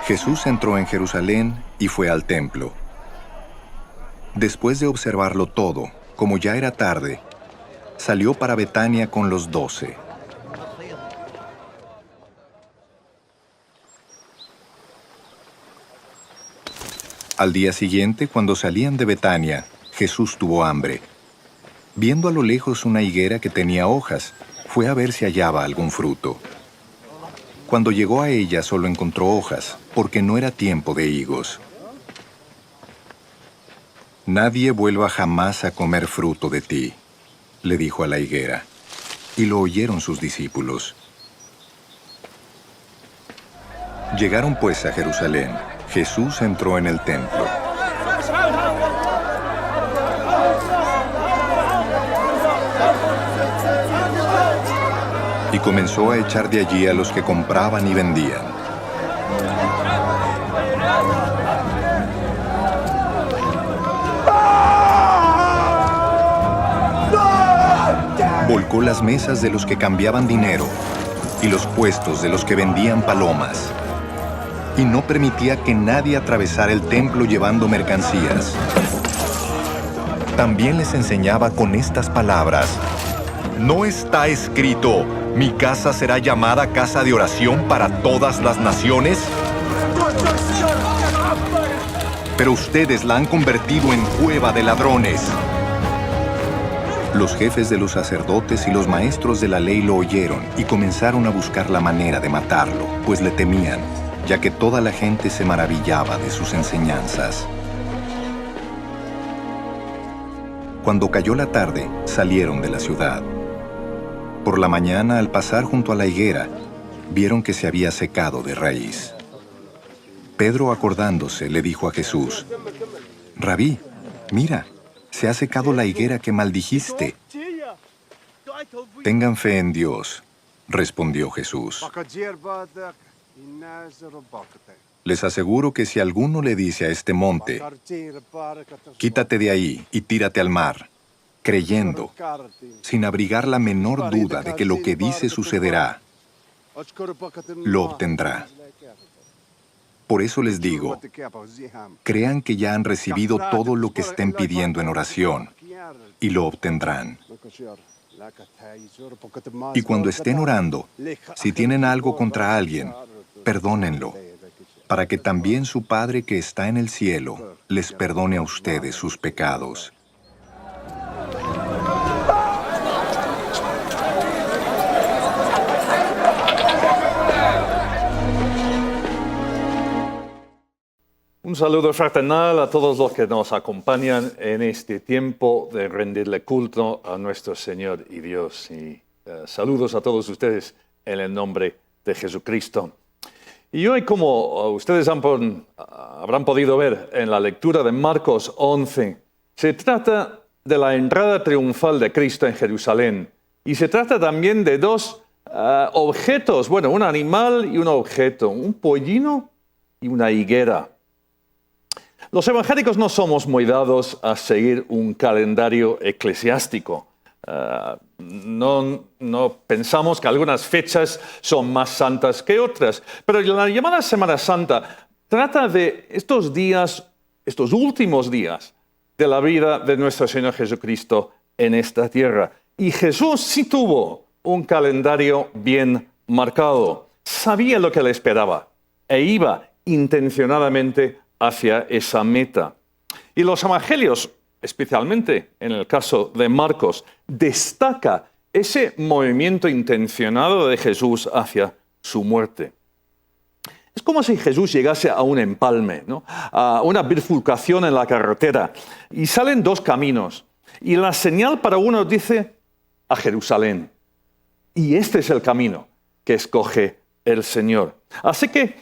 G: Jesús entró en Jerusalén y fue al templo. Después de observarlo todo, como ya era tarde, salió para Betania con los 12. Al día siguiente, cuando salían de Betania, Jesús tuvo hambre. Viendo a lo lejos una higuera que tenía hojas, fue a ver si hallaba algún fruto. Cuando llegó a ella solo encontró hojas, porque no era tiempo de higos. «Nadie vuelva jamás a comer fruto de ti», le dijo a la higuera, y lo oyeron sus discípulos. Llegaron pues a Jerusalén. Jesús entró en el templo. Y comenzó a echar de allí a los que compraban y vendían. Volcó las mesas de los que cambiaban dinero y los puestos de los que vendían palomas. Y no permitía que nadie atravesara el templo llevando mercancías. También les enseñaba con estas palabras: «¿No está escrito: mi casa será llamada casa de oración para todas las naciones? Pero ustedes la han convertido en cueva de ladrones». Los jefes de los sacerdotes y los maestros de la ley lo oyeron y comenzaron a buscar la manera de matarlo, pues le temían, ya que toda la gente se maravillaba de sus enseñanzas. Cuando cayó la tarde, salieron de la ciudad. Por la mañana, al pasar junto a la higuera, vieron que se había secado de raíz. Pedro, acordándose, le dijo a Jesús: «Rabí, mira, se ha secado la higuera que maldijiste». «Tengan fe en Dios», respondió Jesús. «Les aseguro que si alguno le dice a este monte: quítate de ahí y tírate al mar, creyendo, sin abrigar la menor duda de que lo que dice sucederá, lo obtendrá. Por eso les digo, crean que ya han recibido todo lo que estén pidiendo en oración, y lo obtendrán. Y cuando estén orando, si tienen algo contra alguien, perdónenlo, para que también su Padre que está en el cielo les perdone a ustedes sus pecados».
H: Un saludo fraternal a todos los que nos acompañan en este tiempo de rendirle culto a nuestro Señor y Dios. Y saludos a todos ustedes en el nombre de Jesucristo. Y hoy, como ustedes habrán podido ver en la lectura de Marcos 11, se trata de la entrada triunfal de Cristo en Jerusalén. Y se trata también de dos objetos, bueno, un animal y un objeto, un pollino y una higuera. Los evangélicos no somos muy dados a seguir un calendario eclesiástico. No pensamos que algunas fechas son más santas que otras, pero la llamada Semana Santa trata de estos días, estos últimos días de la vida de nuestro Señor Jesucristo en esta tierra. Y Jesús sí tuvo un calendario bien marcado. Sabía lo que le esperaba e iba intencionadamente hacia esa meta. Y los evangelios, especialmente en el caso de Marcos, destaca ese movimiento intencionado de Jesús hacia su muerte. Es como si Jesús llegase a un empalme, ¿no? A una bifurcación en la carretera, y salen dos caminos. Y la señal para uno dice: a Jerusalén. Y este es el camino. que escoge el Señor. Así que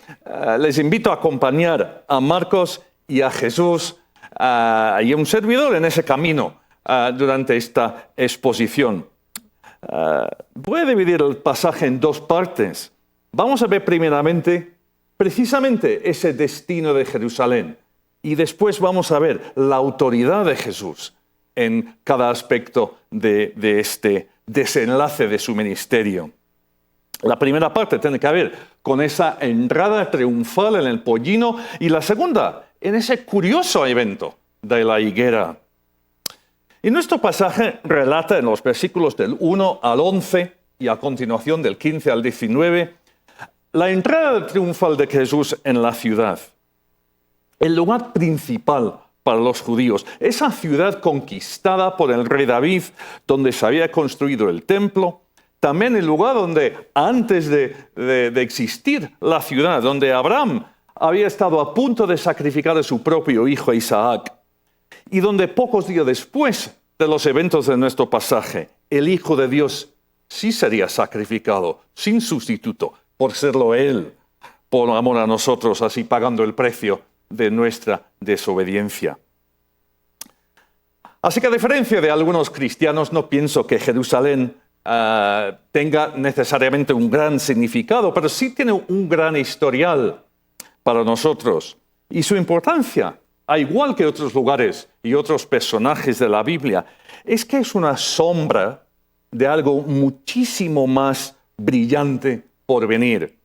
H: les invito a acompañar a Marcos y a Jesús y a un servidor en ese camino durante esta exposición. Voy a dividir el pasaje en dos partes. Vamos a ver primeramente precisamente ese destino de Jerusalén y después vamos a ver la autoridad de Jesús en cada aspecto de este desenlace de su ministerio. La primera parte tiene que ver con esa entrada triunfal en el pollino y la segunda en ese curioso evento de la higuera. Y nuestro pasaje relata en los versículos del 1 al 11 y a continuación del 15 al 19 la entrada triunfal de Jesús en la ciudad, el lugar principal para los judíos, esa ciudad conquistada por el rey David, donde se había construido el templo, también el lugar donde antes de existir la ciudad, donde Abraham había estado a punto de sacrificar a su propio hijo Isaac, y donde pocos días después de los eventos de nuestro pasaje, el Hijo de Dios sí sería sacrificado, sin sustituto, por serlo Él, por amor a nosotros, así pagando el precio de nuestra desobediencia. Así que a diferencia de algunos cristianos, no pienso que Jerusalén tenga necesariamente un gran significado, pero sí tiene un gran historial para nosotros. Y su importancia, al igual que otros lugares y otros personajes de la Biblia, es que es una sombra de algo muchísimo más brillante por venir.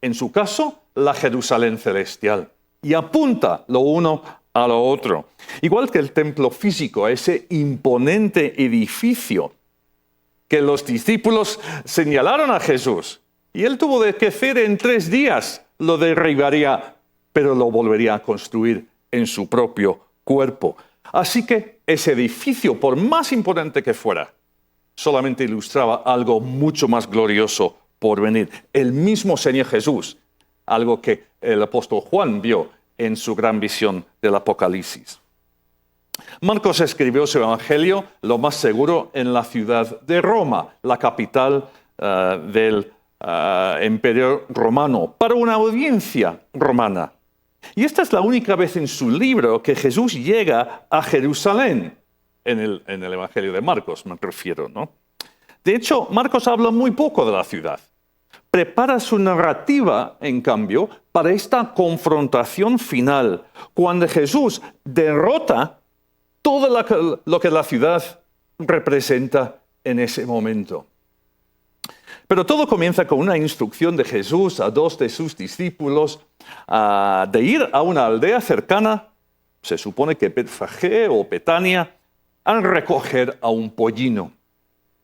H: En su caso, la Jerusalén celestial. Y apunta lo uno a lo otro. Igual que el templo físico, ese imponente edificio que los discípulos señalaron a Jesús. Y él tuvo que hacer en 3 días, lo derribaría, pero lo volvería a construir en su propio cuerpo. Así que ese edificio, por más imponente que fuera, solamente ilustraba algo mucho más glorioso por venir. El mismo Señor Jesús, algo que el apóstol Juan vio en su gran visión del Apocalipsis. Marcos escribió su evangelio, lo más seguro, en la ciudad de Roma, la capital del Imperio Romano, para una audiencia romana. Y esta es la única vez en su libro que Jesús llega a Jerusalén, en el evangelio de Marcos, me refiero, ¿no? De hecho, Marcos habla muy poco de la ciudad. Prepara su narrativa, en cambio, para esta confrontación final, cuando Jesús derrota todo lo que la ciudad representa en ese momento. Pero todo comienza con una instrucción de Jesús a 2 de sus discípulos de ir a una aldea cercana, se supone que Betfagé o Betania, a recoger a un pollino.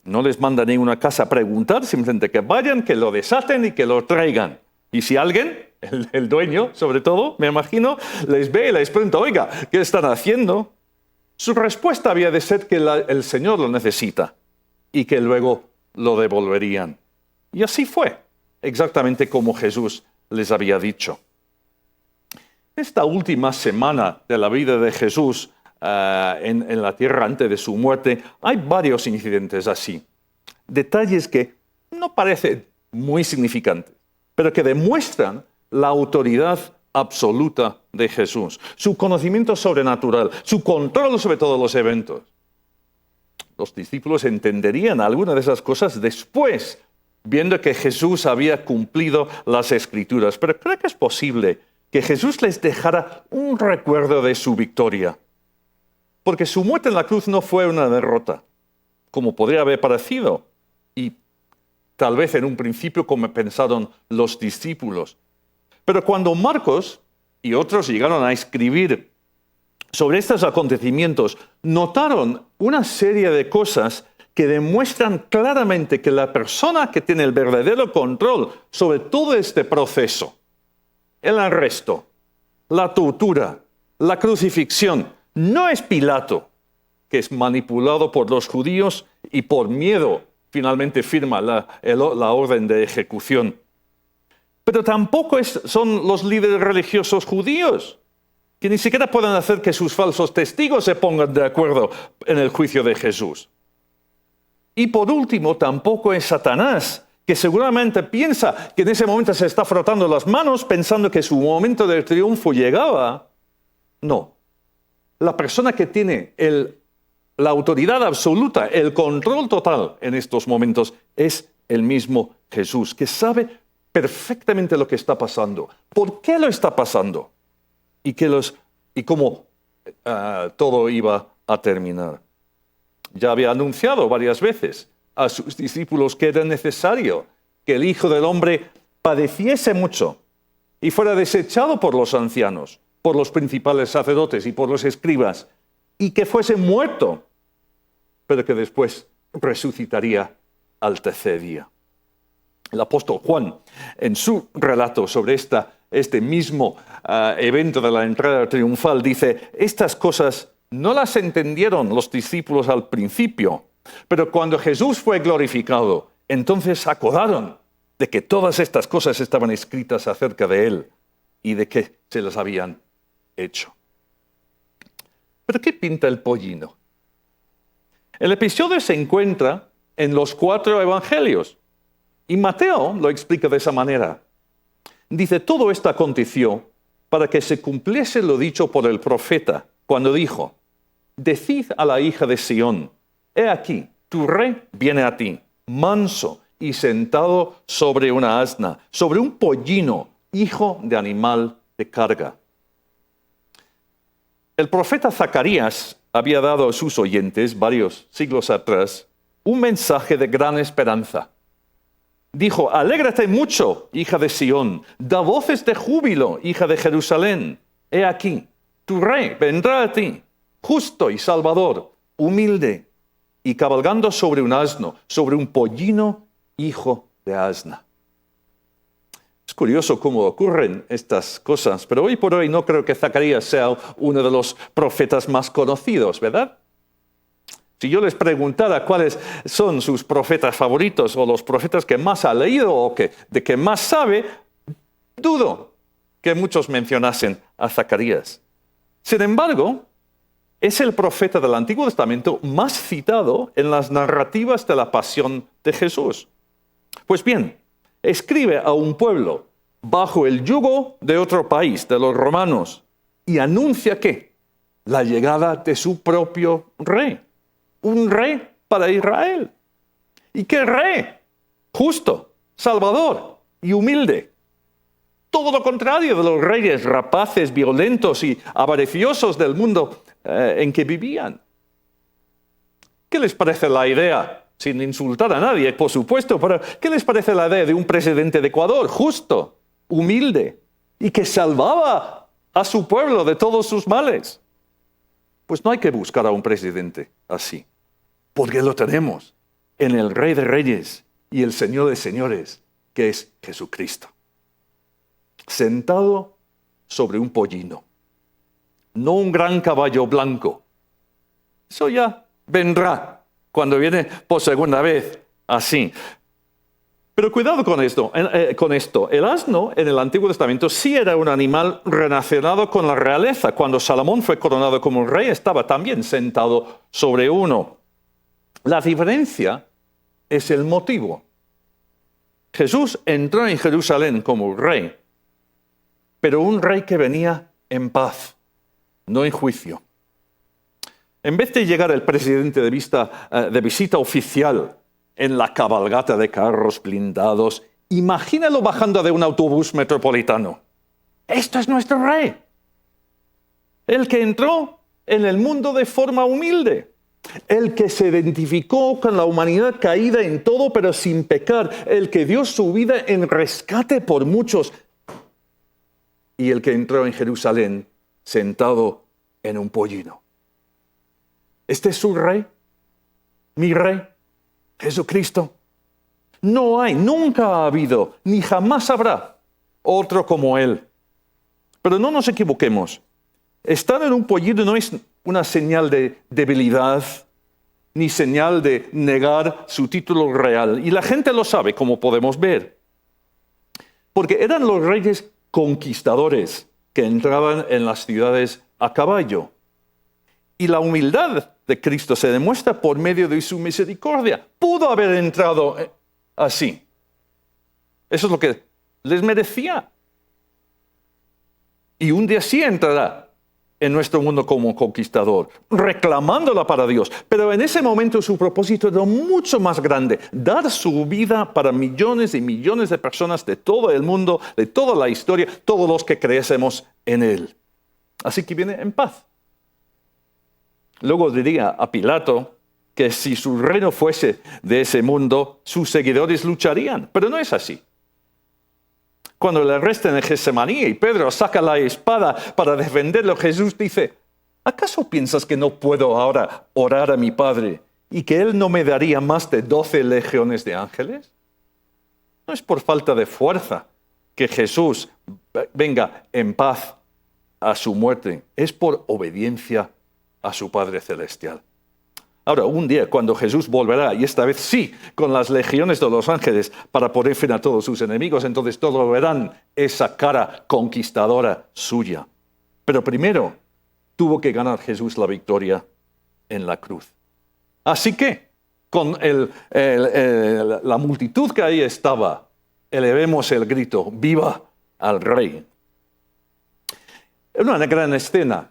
H: No les manda ni una casa a preguntar, simplemente que vayan, que lo desaten y que lo traigan. Y si alguien, el dueño sobre todo, me imagino, les ve y les pregunta, oiga, ¿qué están haciendo? Su respuesta había de ser que el Señor lo necesita y que luego lo devolverían. Y así fue, exactamente como Jesús les había dicho. Esta última semana de la vida de Jesús en la tierra antes de su muerte, hay varios incidentes así. Detalles que no parecen muy significantes, pero que demuestran la autoridad absoluta de Jesús, su conocimiento sobrenatural, su control sobre todos los eventos. Los discípulos entenderían algunas de esas cosas después, viendo que Jesús había cumplido las Escrituras. Pero creo que es posible que Jesús les dejara un recuerdo de su victoria. Porque su muerte en la cruz no fue una derrota, como podría haber parecido, y tal vez en un principio como pensaron los discípulos. Pero cuando Marcos y otros llegaron a escribir sobre estos acontecimientos, notaron una serie de cosas que demuestran claramente que la persona que tiene el verdadero control sobre todo este proceso, el arresto, la tortura, la crucifixión, no es Pilato, que es manipulado por los judíos y por miedo finalmente firma la orden de ejecución. Pero tampoco son los líderes religiosos judíos, que ni siquiera pueden hacer que sus falsos testigos se pongan de acuerdo en el juicio de Jesús. Y por último, tampoco es Satanás, que seguramente piensa que en ese momento se está frotando las manos pensando que su momento de triunfo llegaba. No. La persona que tiene la autoridad absoluta, el control total en estos momentos es el mismo Jesús, que sabe perfectamente lo que está pasando, por qué lo está pasando y cómo todo iba a terminar. Ya había anunciado varias veces a sus discípulos que era necesario que el Hijo del Hombre padeciese mucho y fuera desechado por los ancianos, por los principales sacerdotes y por los escribas, y que fuese muerto, pero que después resucitaría al tercer día. El apóstol Juan, en su relato sobre este mismo evento de la entrada triunfal, dice: estas cosas no las entendieron los discípulos al principio, pero cuando Jesús fue glorificado, entonces se acordaron de que todas estas cosas estaban escritas acerca de él y de que se las habían hecho. ¿Pero qué pinta el pollino? El episodio se encuentra en los 4 evangelios y Mateo lo explica de esa manera. Dice: todo esto aconteció para que se cumpliese lo dicho por el profeta, cuando dijo: decid a la hija de Sión, he aquí, tu rey viene a ti, manso y sentado sobre una asna, sobre un pollino, hijo de animal de carga. El profeta Zacarías había dado a sus oyentes, varios siglos atrás, un mensaje de gran esperanza. Dijo: alégrate mucho, hija de Sión, da voces de júbilo, hija de Jerusalén. He aquí, tu rey vendrá a ti, justo y salvador, humilde, y cabalgando sobre un asno, sobre un pollino, hijo de asna. Es curioso cómo ocurren estas cosas, pero hoy por hoy no creo que Zacarías sea uno de los profetas más conocidos, ¿verdad? Si yo les preguntara cuáles son sus profetas favoritos o los profetas que más ha leído o de que más sabe, dudo que muchos mencionasen a Zacarías. Sin embargo, es el profeta del Antiguo Testamento más citado en las narrativas de la pasión de Jesús. Pues bien, escribe a un pueblo bajo el yugo de otro país, de los romanos, y anuncia que la llegada de su propio rey. Un rey para Israel. ¿Y qué rey? Justo, salvador y humilde. Todo lo contrario de los reyes rapaces, violentos y avariciosos del mundo en que vivían. ¿Qué les parece la idea? Sin insultar a nadie, por supuesto, pero ¿qué les parece la idea de un presidente de Ecuador justo, humilde y que salvaba a su pueblo de todos sus males? Pues no hay que buscar a un presidente así, porque lo tenemos en el Rey de Reyes y el Señor de Señores, que es Jesucristo. Sentado sobre un pollino, no un gran caballo blanco. Eso ya vendrá cuando viene por segunda vez así. Pero cuidado con esto. El asno en el Antiguo Testamento sí era un animal relacionado con la realeza. Cuando Salomón fue coronado como rey, estaba también sentado sobre uno. La diferencia es el motivo. Jesús entró en Jerusalén como rey, pero un rey que venía en paz, no en juicio. En vez de llegar el presidente de visita oficial en la cabalgata de carros blindados, imagínalo bajando de un autobús metropolitano. ¡Esto es nuestro rey! El que entró en el mundo de forma humilde. El que se identificó con la humanidad caída en todo pero sin pecar. El que dio su vida en rescate por muchos. Y el que entró en Jerusalén sentado en un pollino. ¿Este es su rey? ¿Mi rey? Jesucristo. No hay, nunca ha habido, ni jamás habrá otro como Él. Pero no nos equivoquemos. Estar en un pollino no es una señal de debilidad, ni señal de negar su título real. Y la gente lo sabe, como podemos ver. Porque eran los reyes conquistadores que entraban en las ciudades a caballo. Y la humildad de Cristo se demuestra por medio de su misericordia. Pudo haber entrado así, Eso es lo que les merecía. Y un día sí entrará en nuestro mundo como conquistador, reclamándola para Dios. Pero en ese momento su propósito era mucho más grande, dar su vida para millones y millones de personas de todo el mundo, de toda la historia, todos los que creyésemos en Él. Así que viene en paz. Luego diría a Pilato que si su reino fuese de ese mundo, sus seguidores lucharían, pero no es así. Cuando le arrestan en Getsemaní y Pedro saca la espada para defenderlo, Jesús dice, ¿acaso piensas que no puedo ahora orar a mi Padre y que Él no me daría más de 12 legiones de ángeles? No es por falta de fuerza que Jesús venga en paz a su muerte, es por obediencia a su Padre Celestial. Ahora, un día cuando Jesús volverá, y esta vez sí, con las legiones de los ángeles para poner fin a todos sus enemigos, entonces todos verán esa cara conquistadora suya. Pero primero tuvo que ganar Jesús la victoria en la cruz. Así que, con la multitud que ahí estaba, elevemos el grito, ¡viva al Rey! Era una gran escena,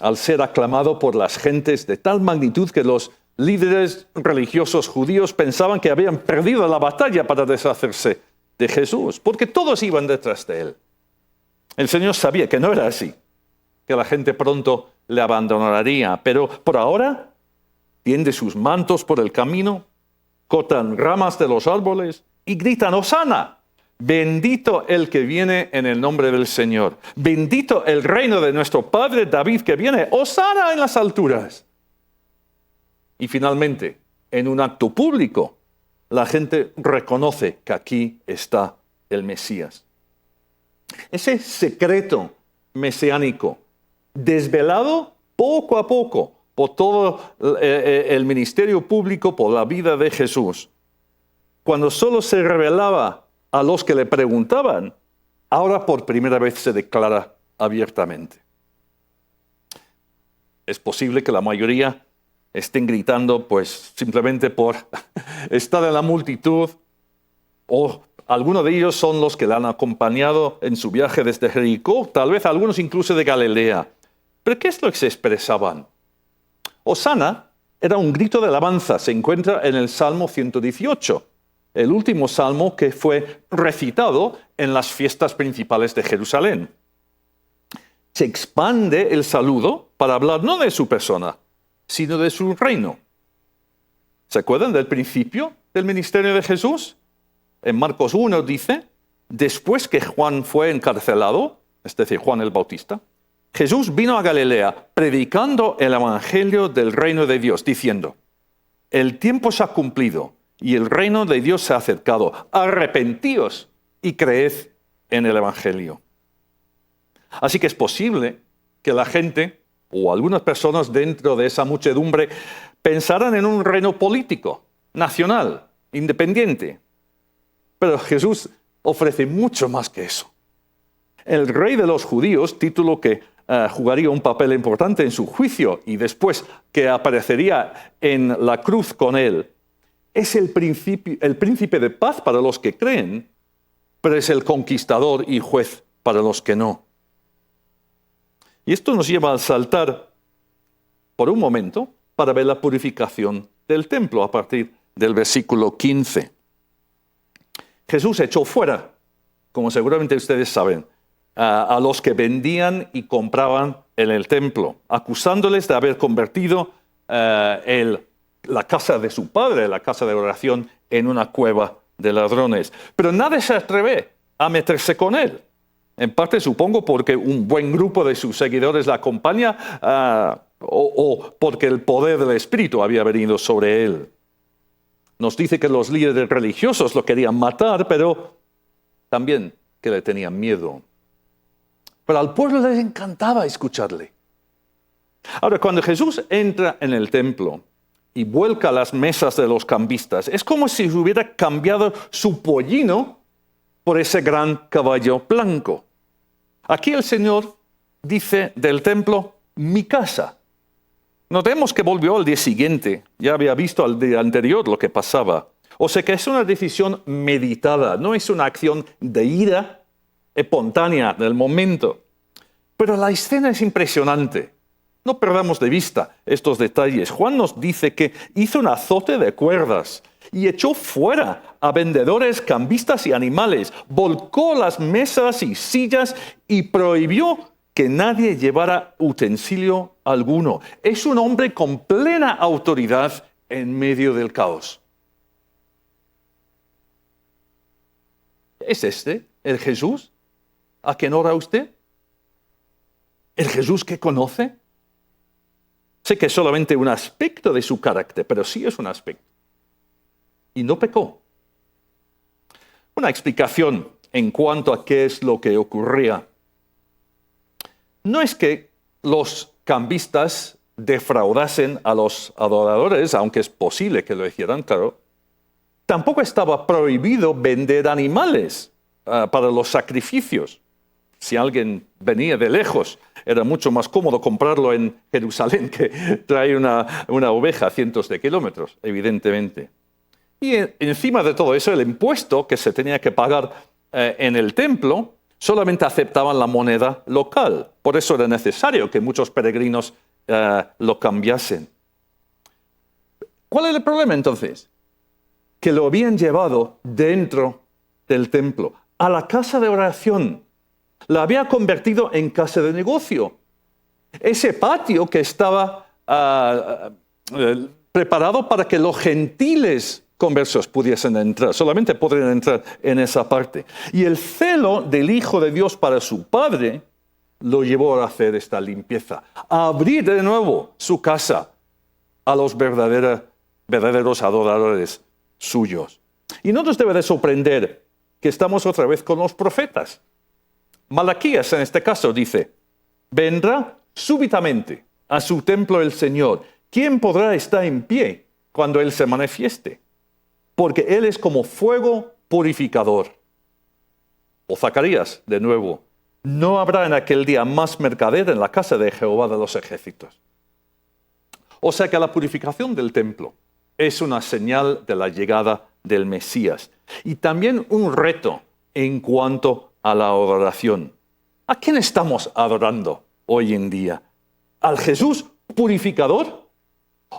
H: al ser aclamado por las gentes de tal magnitud que los líderes religiosos judíos pensaban que habían perdido la batalla para deshacerse de Jesús, porque todos iban detrás de él. El Señor sabía que no era así, que la gente pronto le abandonaría, pero por ahora tiende sus mantos por el camino, cortan ramas de los árboles y gritan, ¡Hosana! Bendito el que viene en el nombre del Señor. Bendito el reino de nuestro Padre David que viene. ¡Hosana en las alturas! Y finalmente, en un acto público, la gente reconoce que aquí está el Mesías. Ese secreto mesiánico, desvelado poco a poco por todo el ministerio público, por la vida de Jesús, cuando solo se revelaba a los que le preguntaban, ahora por primera vez se declara abiertamente. Es posible que la mayoría estén gritando, pues simplemente por estar en la multitud, o algunos de ellos son los que le han acompañado en su viaje desde Jericó, tal vez algunos incluso de Galilea. ¿Pero qué es lo que se expresaban? Hosana era un grito de alabanza, se encuentra en el Salmo 118. El último salmo que fue recitado en las fiestas principales de Jerusalén. Se expande el saludo para hablar no de su persona, sino de su reino. ¿Se acuerdan del principio del ministerio de Jesús? En Marcos 1 dice, después que Juan fue encarcelado, es decir, Juan el Bautista, Jesús vino a Galilea predicando el evangelio del reino de Dios, diciendo, el tiempo se ha cumplido y el reino de Dios se ha acercado. Arrepentíos y creed en el Evangelio. Así que es posible que la gente, o algunas personas dentro de esa muchedumbre, pensaran en un reino político, nacional, independiente. Pero Jesús ofrece mucho más que eso. El rey de los judíos, título que jugaría un papel importante en su juicio y después que aparecería en la cruz con él, es el príncipe de paz para los que creen, pero es el conquistador y juez para los que no. Y esto nos lleva a saltar por un momento para ver la purificación del templo a partir del versículo 15. Jesús echó fuera, como seguramente ustedes saben, a los que vendían y compraban en el templo, acusándoles de haber convertido la casa de su padre, la casa de oración, en una cueva de ladrones. Pero nadie se atreve a meterse con él. En parte supongo porque un buen grupo de sus seguidores la acompaña o porque el poder del Espíritu había venido sobre él. Nos dice que los líderes religiosos lo querían matar, pero también que le tenían miedo. Pero al pueblo les encantaba escucharle. Ahora, cuando Jesús entra en el templo y vuelca las mesas de los cambistas, es como si hubiera cambiado su pollino por ese gran caballo blanco. Aquí el Señor dice del templo, mi casa. Notemos que volvió al día siguiente, ya había visto al día anterior lo que pasaba. O sea que es una decisión meditada, no es una acción de ira espontánea del momento. Pero la escena es impresionante. No perdamos de vista estos detalles. Juan nos dice que hizo un azote de cuerdas y echó fuera a vendedores, cambistas y animales, volcó las mesas y sillas y prohibió que nadie llevara utensilio alguno. Es un hombre con plena autoridad en medio del caos. ¿Es este el Jesús a quien ora usted? ¿El Jesús que conoce? Sé que es solamente un aspecto de su carácter, pero sí es un aspecto. Y no pecó. Una explicación en cuanto a qué es lo que ocurría. No es que los cambistas defraudasen a los adoradores, aunque es posible que lo hicieran, claro. Tampoco estaba prohibido vender animales para los sacrificios. Si alguien venía de lejos, era mucho más cómodo comprarlo en Jerusalén que traer una oveja a cientos de kilómetros, evidentemente. Y encima de todo eso, el impuesto que se tenía que pagar en el templo, solamente aceptaban la moneda local. Por eso era necesario que muchos peregrinos lo cambiasen. ¿Cuál era el problema entonces? Que lo habían llevado dentro del templo, a la casa de oración. La había convertido en casa de negocio. Ese patio que estaba preparado para que los gentiles conversos pudiesen entrar, solamente podrían entrar en esa parte. Y el celo del Hijo de Dios para su Padre lo llevó a hacer esta limpieza, a abrir de nuevo su casa a los verdaderos adoradores suyos. Y no nos debe de sorprender que estamos otra vez con los profetas. Malaquías en este caso dice, vendrá súbitamente a su templo el Señor. ¿Quién podrá estar en pie cuando Él se manifieste? Porque Él es como fuego purificador. O Zacarías, de nuevo, no habrá en aquel día más mercader en la casa de Jehová de los ejércitos. O sea que la purificación del templo es una señal de la llegada del Mesías. Y también un reto en cuanto a la adoración. ¿A quién estamos adorando hoy en día? ¿Al Jesús purificador?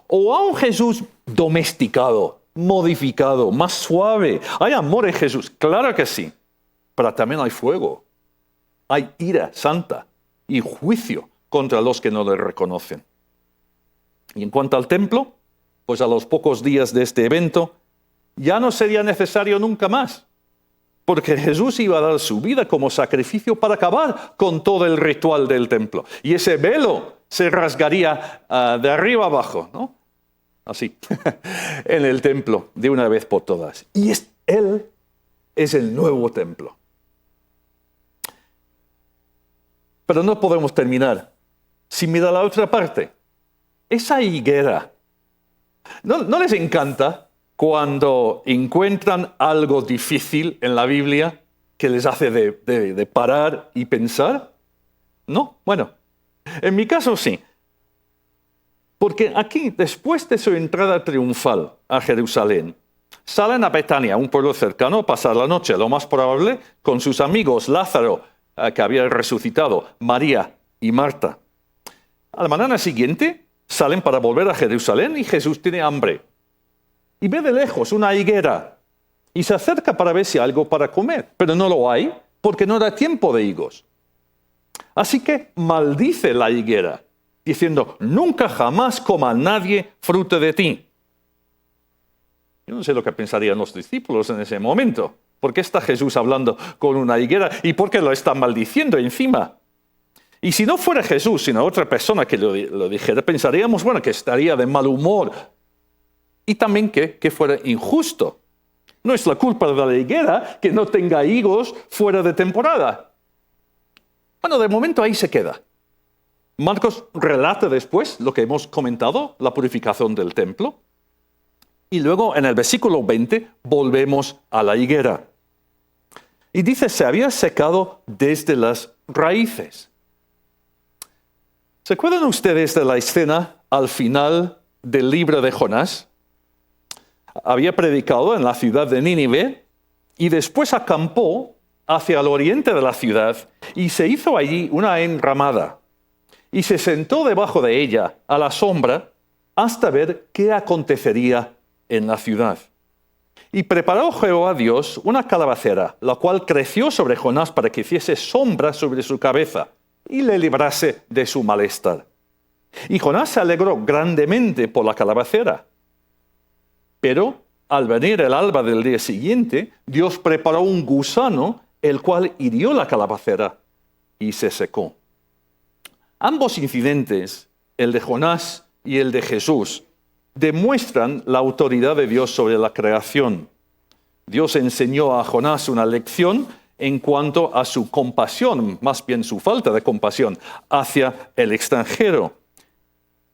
H: ¿O a un Jesús domesticado, modificado, más suave? ¿Hay amor en Jesús? Claro que sí. Pero también hay fuego. Hay ira santa y juicio contra los que no le reconocen. Y en cuanto al templo, pues a los pocos días de este evento, ya no sería necesario nunca más, porque Jesús iba a dar su vida como sacrificio para acabar con todo el ritual del templo. Y ese velo se rasgaría de arriba abajo, ¿no? Así, en el templo, de una vez por todas. Y Él es el nuevo templo. Pero no podemos terminar sin mirar la otra parte. Esa higuera. ¿No les encanta cuando encuentran algo difícil en la Biblia que les hace de parar y pensar? ¿No? Bueno, en mi caso sí. Porque aquí, después de su entrada triunfal a Jerusalén, salen a Betania, un pueblo cercano, a pasar la noche, lo más probable, con sus amigos Lázaro, que había resucitado, María y Marta. A la mañana siguiente salen para volver a Jerusalén y Jesús tiene hambre. Y ve de lejos una higuera y se acerca para ver si hay algo para comer, pero no lo hay porque no da tiempo de higos. Así que maldice la higuera, diciendo, nunca jamás coma nadie fruto de ti. Yo no sé lo que pensarían los discípulos en ese momento. ¿Por qué está Jesús hablando con una higuera? ¿Y por qué lo está maldiciendo encima? Y si no fuera Jesús, sino otra persona que lo dijera, pensaríamos, bueno, que estaría de mal humor. Y también que fuera injusto. No es la culpa de la higuera que no tenga higos fuera de temporada. Bueno, de momento ahí se queda. Marcos relata después lo que hemos comentado, la purificación del templo. Y luego en el versículo 20 volvemos a la higuera. Y dice, se había secado desde las raíces. ¿Se acuerdan ustedes de la escena al final del libro de Jonás? había predicado en la ciudad de Nínive y después acampó hacia el oriente de la ciudad y se hizo allí una enramada y se sentó debajo de ella a la sombra hasta ver qué acontecería en la ciudad. Y preparó Jehová Dios una calabacera, la cual creció sobre Jonás para que hiciese sombra sobre su cabeza y le librase de su malestar. Y Jonás se alegró grandemente por la calabacera. Pero al venir el alba del día siguiente, Dios preparó un gusano, el cual hirió la calabacera y se secó. Ambos incidentes, el de Jonás y el de Jesús, demuestran la autoridad de Dios sobre la creación. Dios enseñó a Jonás una lección en cuanto a su compasión, más bien su falta de compasión, hacia el extranjero.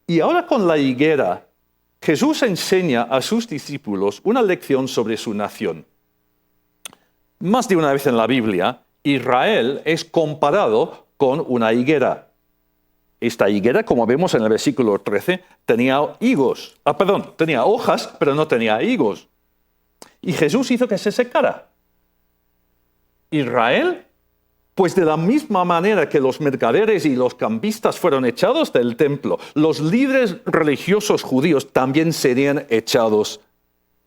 H: Y ahora con la higuera, Jesús enseña a sus discípulos una lección sobre su nación. Más de una vez en la Biblia, Israel es comparado con una higuera. Esta higuera, como vemos en el versículo 13, tenía hojas, pero no tenía higos. Y Jesús hizo que se secara. Israel, pues de la misma manera que los mercaderes y los cambistas fueron echados del templo, los líderes religiosos judíos también serían echados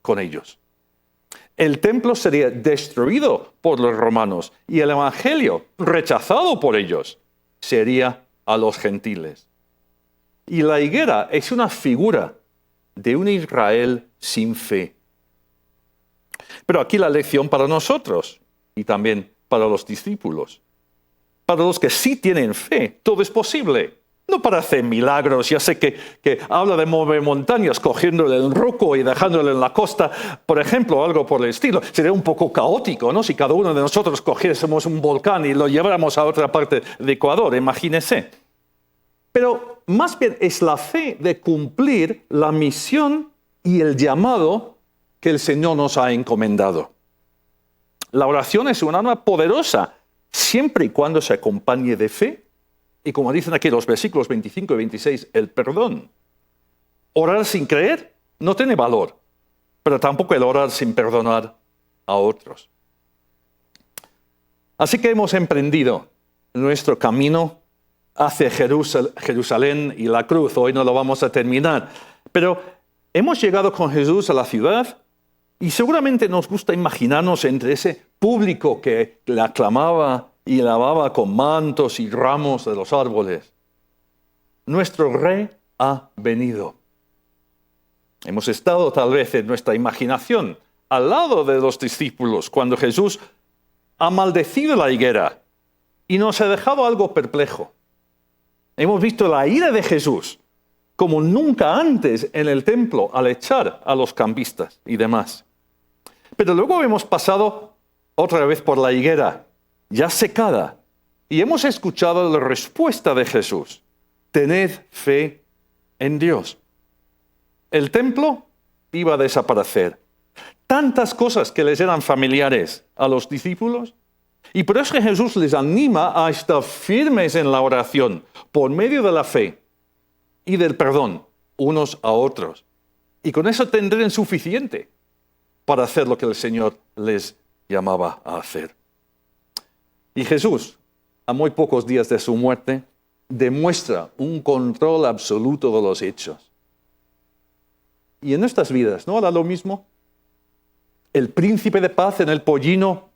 H: con ellos. El templo sería destruido por los romanos y el evangelio, rechazado por ellos, sería a los gentiles. Y la higuera es una figura de un Israel sin fe. Pero aquí la lección para nosotros y también para los discípulos. Para los que sí tienen fe, todo es posible. No para hacer milagros, ya sé que habla de mover montañas cogiéndole un roco y dejándole en la costa, por ejemplo, algo por el estilo. Sería un poco caótico, ¿no? Si cada uno de nosotros cogiésemos un volcán y lo lleváramos a otra parte de Ecuador, imagínese. Pero más bien es la fe de cumplir la misión y el llamado que el Señor nos ha encomendado. La oración es un arma poderosa, siempre y cuando se acompañe de fe, y como dicen aquí los versículos 25 y 26, el perdón. Orar sin creer no tiene valor, pero tampoco el orar sin perdonar a otros. Así que hemos emprendido nuestro camino hacia Jerusalén y la cruz. Hoy no lo vamos a terminar, pero hemos llegado con Jesús a la ciudad y seguramente nos gusta imaginarnos entre ese público que le aclamaba y lavaba con mantos y ramos de los árboles. Nuestro Rey ha venido. Hemos estado tal vez en nuestra imaginación al lado de los discípulos cuando Jesús ha maldecido la higuera y nos ha dejado algo perplejo. Hemos visto la ira de Jesús como nunca antes en el templo al echar a los cambistas y demás. Pero luego hemos pasado otra vez por la higuera, ya secada, y hemos escuchado la respuesta de Jesús. Tened fe en Dios. El templo iba a desaparecer. Tantas cosas que les eran familiares a los discípulos, y por eso Jesús les anima a estar firmes en la oración, por medio de la fe y del perdón, unos a otros. Y con eso tendrán suficiente para hacer lo que el Señor les llamaba a hacer. Y Jesús, a muy pocos días de su muerte, demuestra un control absoluto de los hechos. Y en nuestras vidas, ¿no hará lo mismo? El príncipe de paz en el pollino,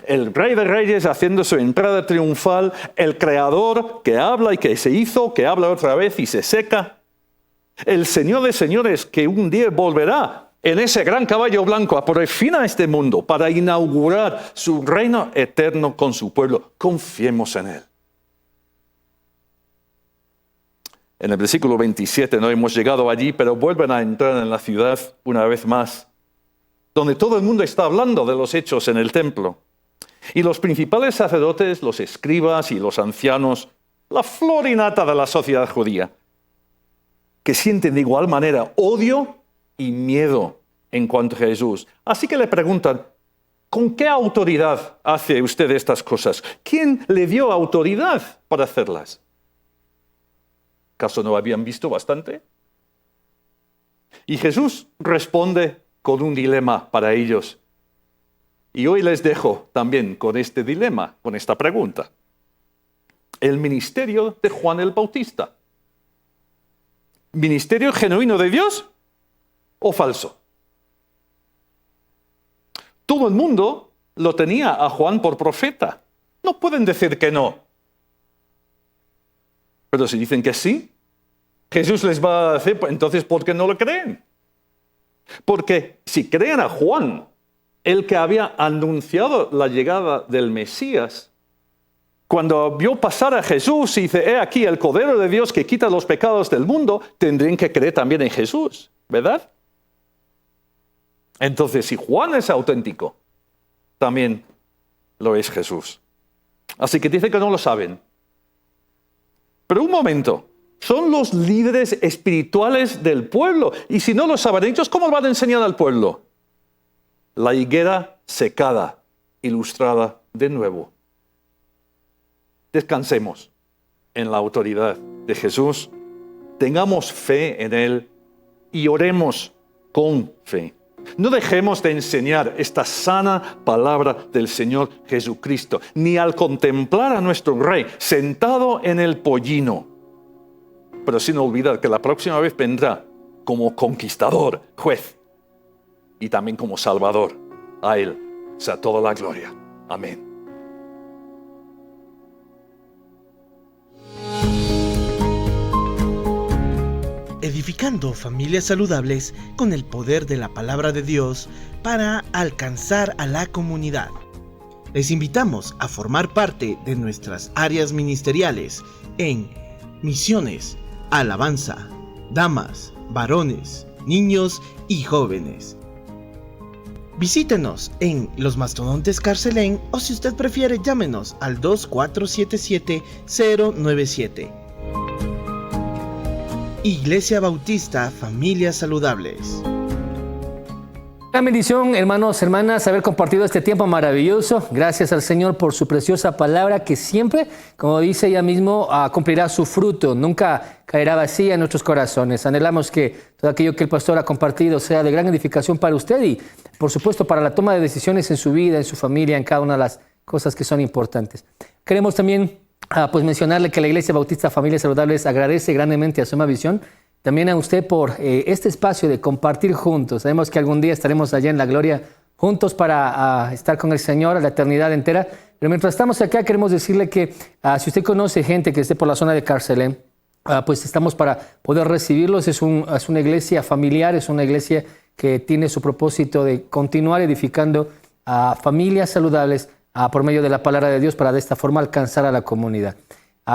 H: el rey de reyes haciendo su entrada triunfal, el creador que habla y que se hizo, que habla otra vez y se seca, el Señor de señores que un día volverá en ese gran caballo blanco a poner fin a este mundo para inaugurar su reino eterno con su pueblo. Confiemos en Él. En el versículo 27 no hemos llegado allí, pero vuelven a entrar en la ciudad una vez más, donde todo el mundo está hablando de los hechos en el templo. Y los principales sacerdotes, los escribas y los ancianos, la flor y nata de la sociedad judía, que sienten de igual manera odio y miedo en cuanto a Jesús. Así que le preguntan, ¿con qué autoridad hace usted estas cosas? ¿Quién le dio autoridad para hacerlas? ¿Acaso no habían visto bastante? Y Jesús responde con un dilema para ellos. Y hoy les dejo también con este dilema, con esta pregunta. El ministerio de Juan el Bautista. ¿Ministerio genuino de Dios o falso? Todo el mundo lo tenía a Juan por profeta. No pueden decir que no. Pero si dicen que sí, Jesús les va a decir, entonces, ¿por qué no lo creen? Porque si creen a Juan, el que había anunciado la llegada del Mesías, cuando vio pasar a Jesús y dice, he aquí el Cordero de Dios que quita los pecados del mundo, tendrían que creer también en Jesús, ¿verdad? Entonces, si Juan es auténtico, también lo es Jesús. Así que dice que no lo saben. Pero un momento, son los líderes espirituales del pueblo. Y si no lo saben ellos, ¿cómo van a enseñar al pueblo? La higuera secada, ilustrada de nuevo. Descansemos en la autoridad de Jesús, tengamos fe en Él y oremos con fe. No dejemos de enseñar esta sana palabra del Señor Jesucristo, ni al contemplar a nuestro Rey sentado en el pollino, pero sin olvidar que la próxima vez vendrá como conquistador, juez y también como Salvador. A Él sea toda la gloria. Amén.
I: Edificando familias saludables con el poder de la palabra de Dios para alcanzar a la comunidad. Les invitamos a formar parte de nuestras áreas ministeriales en misiones, alabanza, damas, varones, niños y jóvenes. Visítenos en Los Mastodontes Carcelén o si usted prefiere llámenos al 2477-097. Iglesia Bautista Familias Saludables.
E: Gran bendición, hermanos, hermanas, haber compartido este tiempo maravilloso. Gracias al Señor por su preciosa palabra que siempre, como dice ella mismo, cumplirá su fruto. Nunca caerá vacía en nuestros corazones. Anhelamos que todo aquello que el pastor ha compartido sea de gran edificación para usted y, por supuesto, para la toma de decisiones en su vida, en su familia, en cada una de las cosas que son importantes. Queremos también mencionarle que la Iglesia Bautista Familias Saludables agradece grandemente a Soma Visión, también a usted por este espacio de compartir juntos. Sabemos que algún día estaremos allá en la gloria juntos para estar con el Señor a la eternidad entera. Pero mientras estamos acá queremos decirle que si usted conoce gente que esté por la zona de Carcelén, pues estamos para poder recibirlos. Es una iglesia familiar, es una iglesia que tiene su propósito de continuar edificando a familias saludables por medio de la palabra de Dios para de esta forma alcanzar a la comunidad.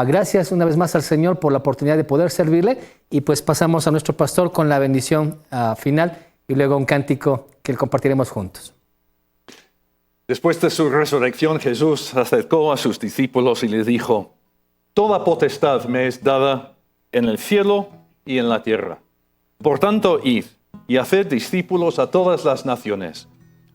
E: Gracias una vez más al Señor por la oportunidad de poder servirle y pues pasamos a nuestro pastor con la bendición final y luego un cántico que compartiremos juntos.
H: Después de su resurrección, Jesús se acercó a sus discípulos y les dijo: toda potestad me es dada en el cielo y en la tierra. Por tanto, id y haced discípulos a todas las naciones,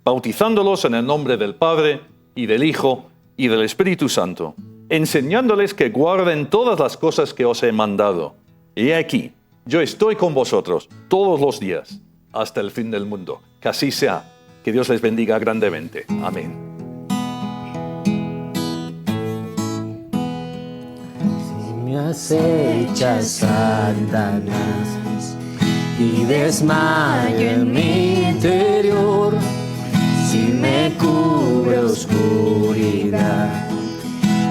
H: bautizándolos en el nombre del Padre y del Hijo y del Espíritu Santo, enseñándoles que guarden todas las cosas que os he mandado. Y he aquí, yo estoy con vosotros todos los días, hasta el fin del mundo. Que así sea. Que Dios les bendiga grandemente. Amén.
E: Si me acechas, Satanás, y desmayo en mi interior, si me cubre oscuridad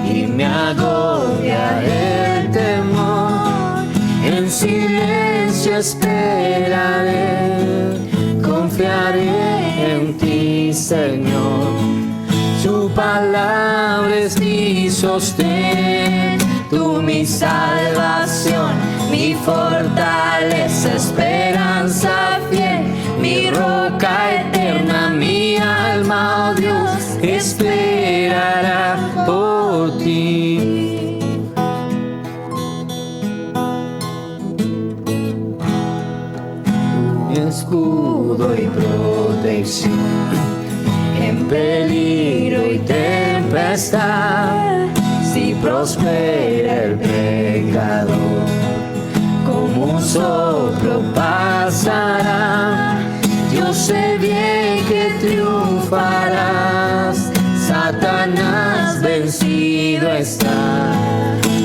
E: y me agobia el temor, en silencio esperaré, confiaré en ti, Señor. Tu palabra es mi sostén, tú mi salvación, mi fortaleza, esperanza fiel, mi roca eterna, mi alma, oh Dios, esperará por ti. Mi escudo y protección en peligro y tempestad, si prospera el pecador, como un soplo pasará. Dios sé bien que triunfarás, Satanás vencido está.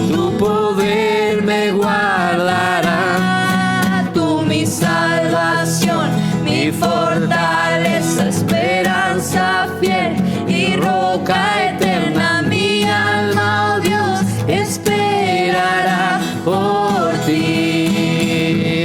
E: Tu poder me guardará, tú mi salvación, mi fortaleza, esperanza fiel y roca eterna. Mi alma, oh Dios, esperará por ti.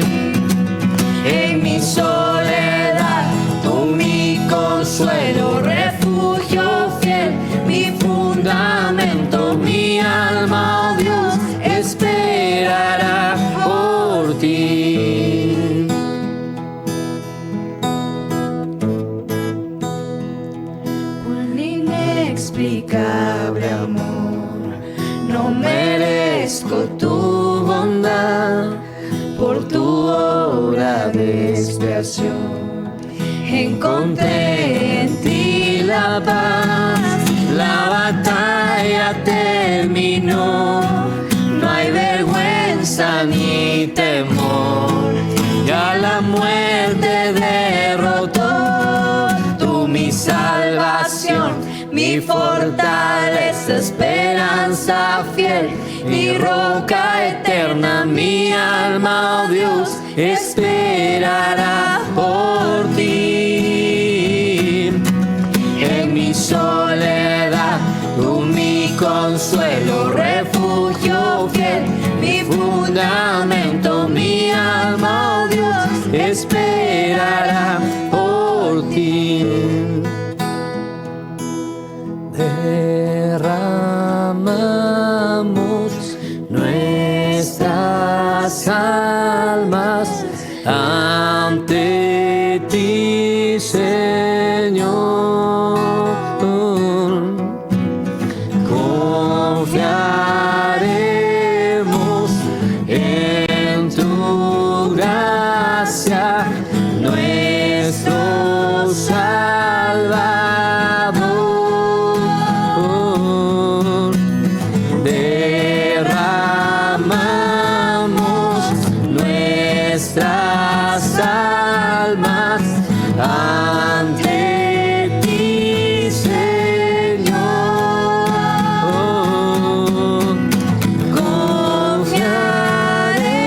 E: En mi soledad, tú mi consuelo, refugio fiel, mi fundamento. Mi alma, oh Dios, esperará por ti. Cuán inexplicable amor, no merezco tu bondad, por tu obra de expiación encontré en ti la paz. La batalla terminó, no hay vergüenza ni temor, ya la muerte derrotó. Tú mi salvación, mi fortaleza, esperanza fiel y roca eterna. Mi alma, oh Dios, esperará por ti. En mi soledad, tú mi consuelo, refugio fiel, mi fundamento. Mi alma, oh Dios, esperará por ti. Derramamos nuestras almas ante ti, Señor. Confiaremos en tu gracia, nuestro Salvador. Derramamos nuestras almas ante ti, Señor.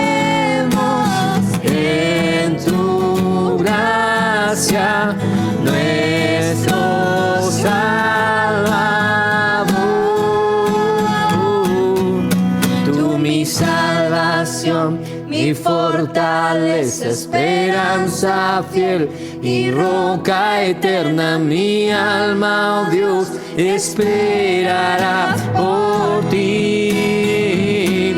E: Confiaremos en tu gracia, nuestro Salvador. Tú mi salvación, mi fortaleza, esperanza fiel y roca eterna. Mi alma, oh Dios, esperará por ti.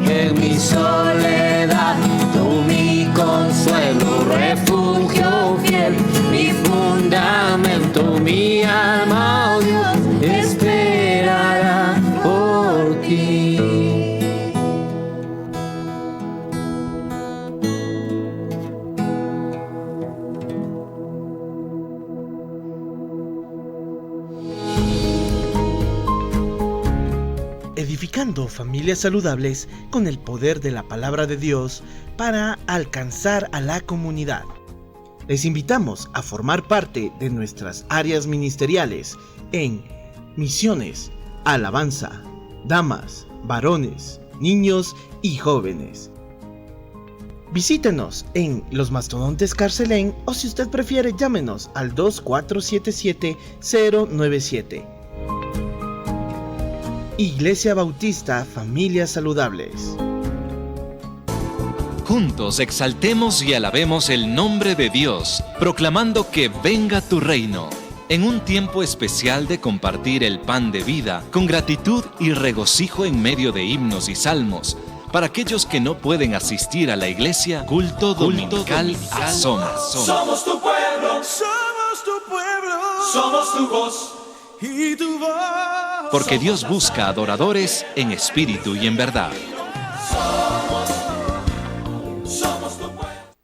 E: En mi soledad, tú mi consuelo, refugio fiel, mi fundamento. Mi alma, oh Dios, esperará por ti.
I: Edificando familias saludables con el poder de la palabra de Dios para alcanzar a la comunidad. Les invitamos a formar parte de nuestras áreas ministeriales en misiones, alabanza, damas, varones, niños y jóvenes. Visítenos en Los Mastodontes Carcelén o si usted prefiere llámenos al 2477-097. Iglesia Bautista Familias Saludables.
C: Juntos exaltemos y alabemos el nombre de Dios, proclamando que venga tu reino. En un tiempo especial de compartir el pan de vida, con gratitud y regocijo en medio de himnos y salmos, para aquellos que no pueden asistir a la iglesia, culto dominical Asoma.
D: Somos tu pueblo, somos tu pueblo, somos tu voz y tu voz.
C: Porque Dios busca adoradores en espíritu y en verdad.
D: Somos tu pueblo.